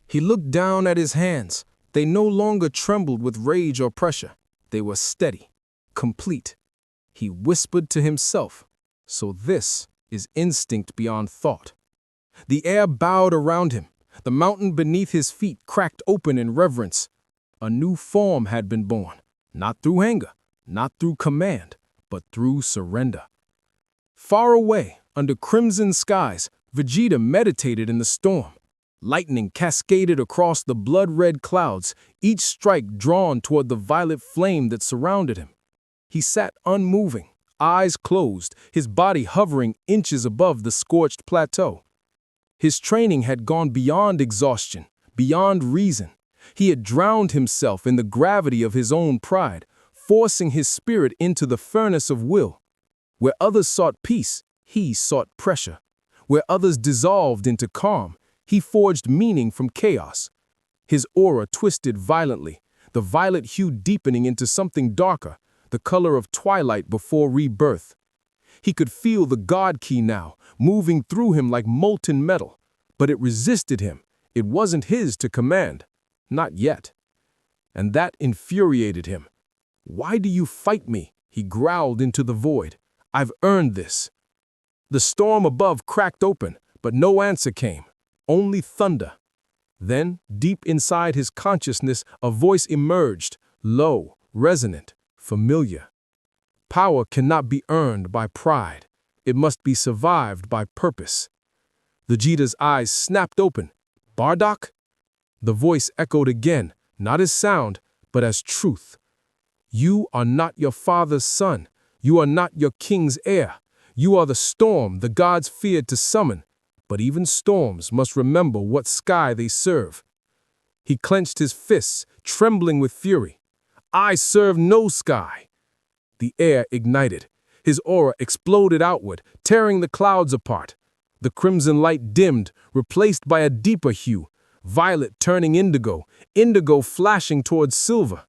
S3: He looked down at his hands. They no longer trembled with rage or pressure. They were steady, complete. He whispered to himself, "So this is instinct beyond thought." The air bowed around him. The mountain beneath his feet cracked open in reverence. A new form had been born, not through anger, not through command, but through surrender. Far away, under crimson skies, Vegeta meditated in the storm. Lightning cascaded across the blood-red clouds, each strike drawn toward the violet flame that surrounded him. He sat unmoving, eyes closed, his body hovering inches above the scorched plateau. His training had gone beyond exhaustion, beyond reason. He had drowned himself in the gravity of his own pride, forcing his spirit into the furnace of will. Where others sought peace, he sought pressure. Where others dissolved into calm, he forged meaning from chaos. His aura twisted violently, the violet hue deepening into something darker, the color of twilight before rebirth. He could feel the God Ki now, moving through him like molten metal, but it resisted him. It wasn't his to command. Not yet. And that infuriated him. "Why do you fight me?" he growled into the void. "I've earned this." The storm above cracked open, but no answer came. Only thunder. Then, deep inside his consciousness, a voice emerged, low, resonant, familiar. Power cannot be earned by pride. It must be survived by purpose. Vegeta's eyes snapped open. "Bardock?" The voice echoed again, not as sound, but as truth. "You are not your father's son. You are not your king's heir. You are the storm the gods feared to summon. But even storms must remember what sky they serve." He clenched his fists, trembling with fury. "I serve no sky." The air ignited. His aura exploded outward, tearing the clouds apart. The crimson light dimmed, replaced by a deeper hue, violet turning indigo, indigo flashing towards silver.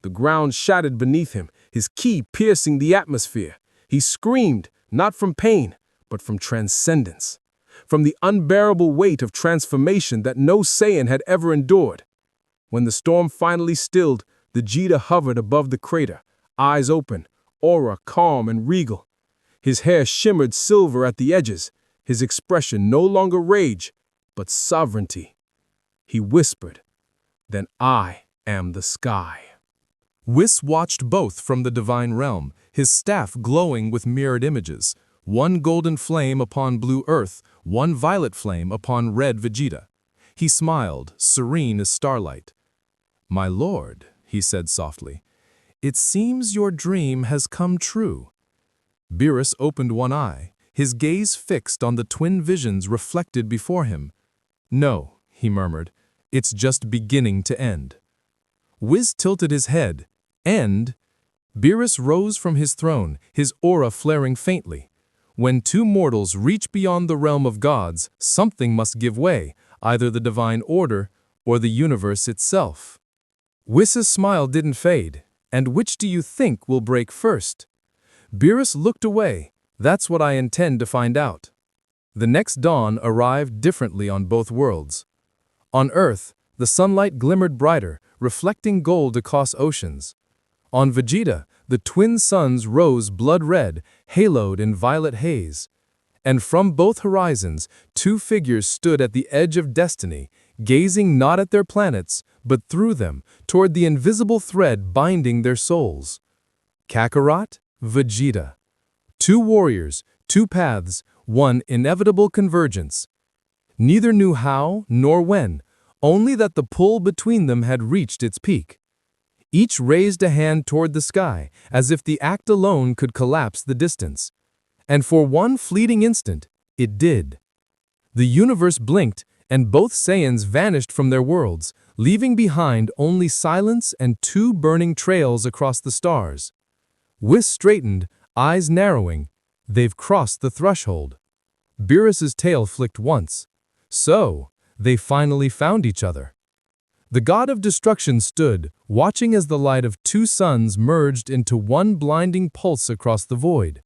S3: The ground shattered beneath him, his ki piercing the atmosphere. He screamed, not from pain, but from transcendence. From the unbearable weight of transformation that no Saiyan had ever endured. When the storm finally stilled, Vegeta hovered above the crater, eyes open, aura calm and regal. His hair shimmered silver at the edges, his expression no longer rage, but sovereignty. He whispered, "Then I am the sky."
S2: Whis watched both from the divine realm, his staff glowing with mirrored images, one golden flame upon blue earth, one violet flame upon red Vegeta. He smiled, serene as starlight. "My lord," he said softly, "it seems your dream has come true." BEERUS opened one eye, his gaze fixed on the twin visions reflected before him. "No," he murmured, "it's just beginning to end." Whis tilted his head. "End?" BEERUS rose from his throne, his aura flaring faintly. When two mortals reach beyond the realm of gods, something must give way, either the divine order or the universe itself. Whis' smile didn't fade. "And which do you think will break first?" BEERUS looked away. "That's what I intend to find out." The next dawn arrived differently on both worlds. On Earth, the sunlight glimmered brighter, reflecting gold across oceans. On Vegeta, the twin suns rose blood-red, haloed in violet haze. And from both horizons, two figures stood at the edge of destiny, gazing not at their planets, but through them, toward the invisible thread binding their souls. Kakarot, Vegeta. Two warriors, two paths, one inevitable convergence. Neither knew how nor when, only that the pull between them had reached its peak. Each raised a hand toward the sky, as if the act alone could collapse the distance. And for one fleeting instant, it did. The universe blinked, and both Saiyans vanished from their worlds, leaving behind only silence and two burning trails across the stars. Whis straightened, eyes narrowing. They've crossed the threshold. BEERUS's tail flicked once. So, they finally found each other. The god of destruction stood, watching as the light of two suns merged into one blinding pulse across the void.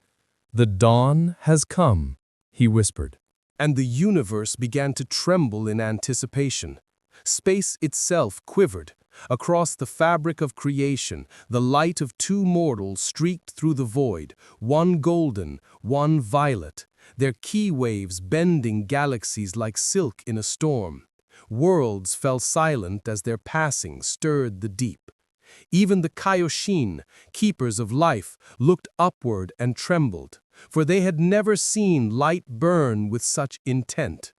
S2: "The dawn has come," he whispered.
S3: And the universe began to tremble in anticipation. Space itself quivered. Across the fabric of creation, the light of two mortals streaked through the void, one golden, one violet, their key waves bending galaxies like silk in a storm. Worlds fell silent as their passing stirred the deep. Even the Kaioshin, keepers of life, looked upward and trembled, for they had never seen light burn with such intent.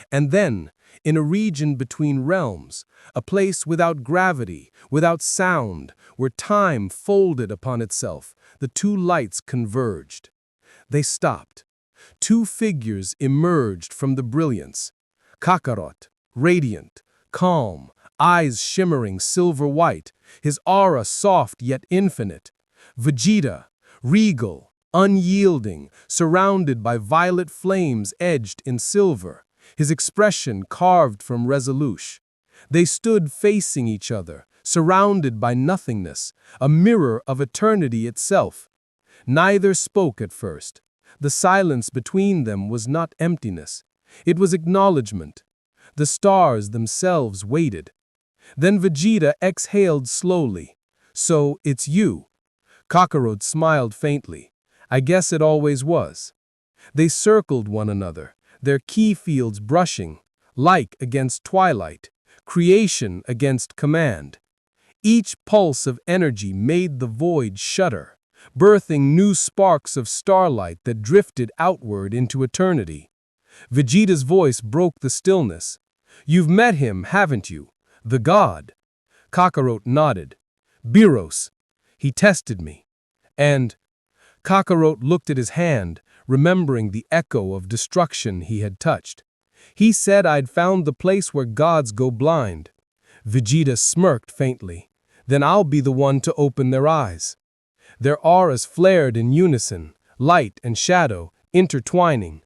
S3: And then, in a region between realms, a place without gravity, without sound, where time folded upon itself, the two lights converged. They stopped. Two figures emerged from the brilliance. Kakarot, radiant, calm, eyes shimmering silver white, his aura soft yet infinite. Vegeta, regal, unyielding, surrounded by violet flames edged in silver, his expression carved from resolution. They stood facing each other, surrounded by nothingness, a mirror of eternity itself. Neither spoke at first. The silence between them was not emptiness. It was acknowledgement. The stars themselves waited. Then Vegeta exhaled slowly. "So, it's you." Kakarot smiled faintly. "I guess it always was." They circled one another, their ki fields brushing, like against twilight, creation against command. Each pulse of energy made the void shudder, birthing new sparks of starlight that drifted outward into eternity. Vegeta's voice broke the stillness. "You've met him, haven't you? The god?" Kakarot nodded. "BEERUS. He tested me." And Kakarot looked at his hand, remembering the echo of destruction he had touched. "He said I'd found the place where gods go blind." Vegeta smirked faintly. "Then I'll be the one to open their eyes." Their auras flared in unison, light and shadow, intertwining.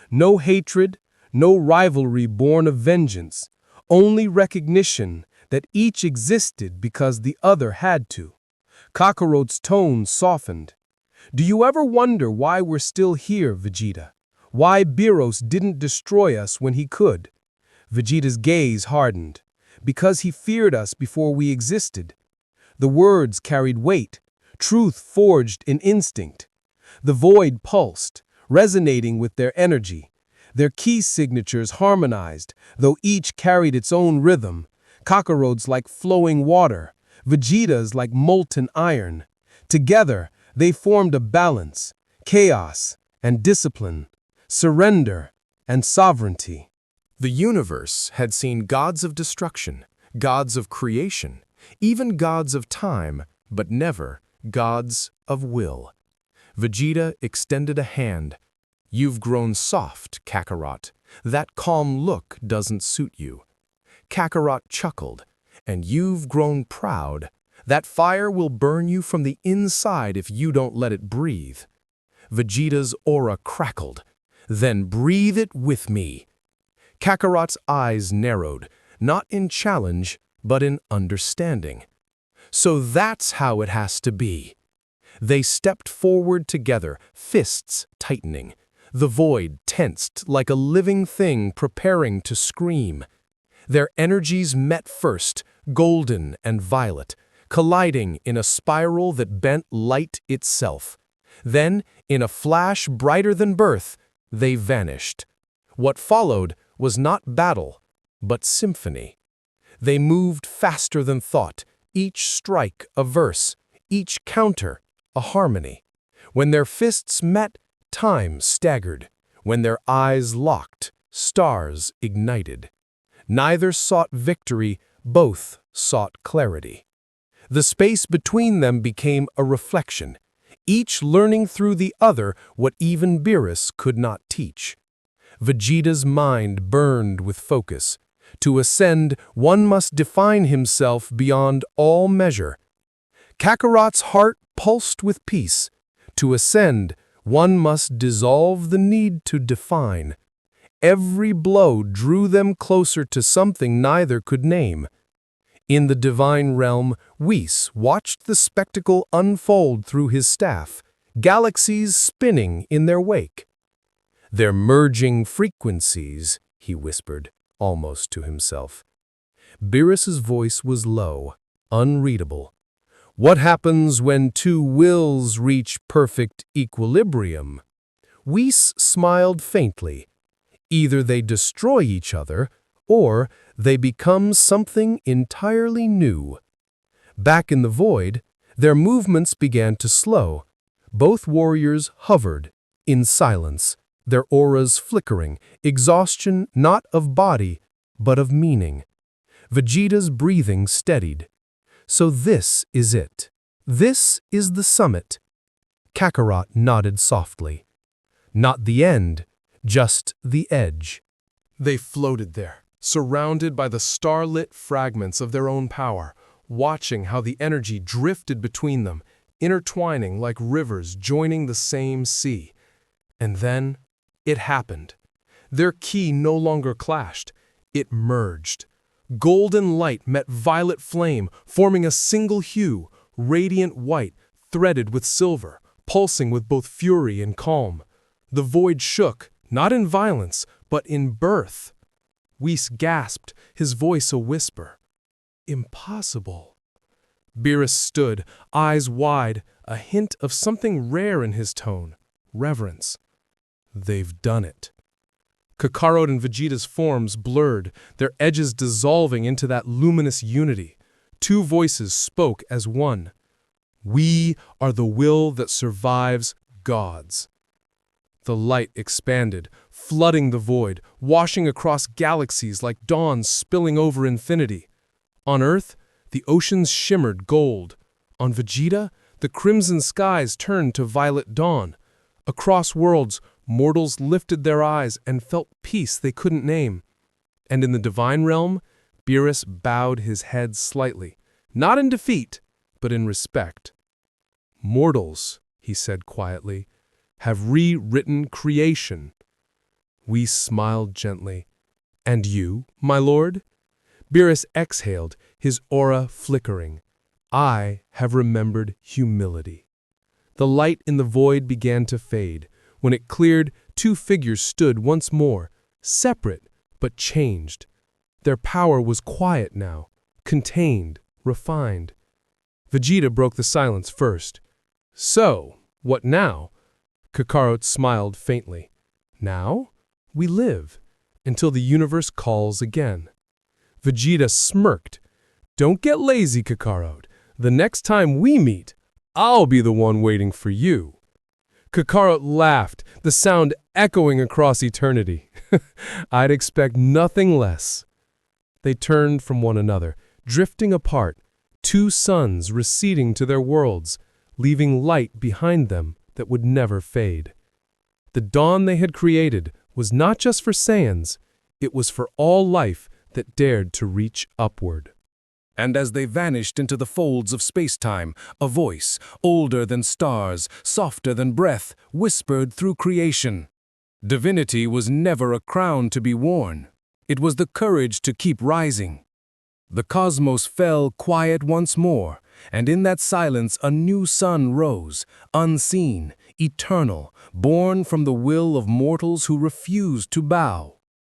S3: No hatred, no rivalry born of vengeance, only recognition that each existed because the other had to. Kakarot's tone softened. "Do you ever wonder why we're still here, Vegeta? Why BEERUS didn't destroy us when he could?" Vegeta's gaze hardened. "Because he feared us before we existed." The words carried weight, truth forged in instinct. The void pulsed, resonating with their energy. Their key signatures harmonized, though each carried its own rhythm. Kakarot's like flowing water, Vegeta's like molten iron. Together, they formed a balance, chaos and discipline, surrender and sovereignty.
S1: The universe had seen gods of destruction, gods of creation, even gods of time, but never gods of will. Vegeta extended a hand. "You've grown soft, Kakarot. That calm look doesn't suit you." Kakarot chuckled. "And you've grown proud. That fire will burn you from the inside if you don't let it breathe." Vegeta's aura crackled. "Then breathe it with me." Kakarot's eyes narrowed, not in challenge, but in understanding. "So that's how it has to be." They stepped forward together, fists tightening. The void tensed like a living thing preparing to scream. Their energies met first, golden and violet, colliding in a spiral that bent light itself. Then, in a flash brighter than birth, they vanished. What followed was not battle, but symphony. They moved faster than thought, each strike a verse, each counter a harmony. When their fists met, time staggered. When their eyes locked, stars ignited.
S2: Neither sought victory, both sought clarity. The space between them became a reflection, each learning through the other what even BEERUS could not teach. Vegeta's mind burned with focus. To ascend, one must define himself beyond all measure. Kakarot's heart pulsed with peace. To ascend, one must dissolve the need to define. Every blow drew them closer to something neither could name. In the divine realm, Whis watched the spectacle unfold through his staff, galaxies spinning in their wake. "They're merging frequencies," he whispered, almost to himself. BEERUS's voice was low, unreadable. "What happens when two wills reach perfect equilibrium?" Whis smiled faintly. "Either they destroy each other, or they become something entirely new." Back in the void, their movements began to slow. Both warriors hovered, in silence, their auras flickering, exhaustion not of body, but of meaning. Vegeta's breathing steadied. "So this is it. This is the summit." Kakarot nodded softly. "Not the end, just the edge."
S3: They floated there, surrounded by the starlit fragments of their own power, watching how the energy drifted between them, intertwining like rivers joining the same sea. And then it happened. Their ki no longer clashed. It merged. Golden light met violet flame, forming a single hue, radiant white, threaded with silver, pulsing with both fury and calm. The void shook, not in violence, but in birth. Whis gasped, his voice a whisper. "Impossible." BEERUS stood, eyes wide, a hint of something rare in his tone, reverence. "They've done it." Kakarot and Vegeta's forms blurred, their edges dissolving into that luminous unity. Two voices spoke as one. "We are the will that survives gods." The light expanded, flooding the void, washing across galaxies like dawn spilling over infinity. On Earth, the oceans shimmered gold. On Vegeta, the crimson skies turned to violet dawn. Across worlds, mortals lifted their eyes and felt peace they couldn't name. And in the divine realm, BEERUS bowed his head slightly, not in defeat, but in respect. "Mortals," he said quietly, "have rewritten creation." We smiled gently. "And you, my lord?" BEERUS exhaled, his aura flickering. "I have remembered humility." The light in the void began to fade. When it cleared, two figures stood once more, separate but changed. Their power was quiet now, contained, refined. Vegeta broke the silence first. "So, what now?" Kakarot smiled faintly. "Now, we live, until the universe calls again." Vegeta smirked. "Don't get lazy, Kakarot. The next time we meet, I'll be the one waiting for you." Kakarot laughed, the sound echoing across eternity. "I'd expect nothing less." They turned from one another, drifting apart, two suns receding to their worlds, leaving light behind them that would never fade. The dawn they had created was not just for Saiyans, it was for all life that dared to reach upward.
S1: And as they vanished into the folds of space-time, a voice, older than stars, softer than breath, whispered through creation. Divinity was never a crown to be worn. It was the courage to keep rising. The cosmos fell quiet once more, and in that silence a new sun rose, unseen, eternal, born from the will of mortals who refused to bow.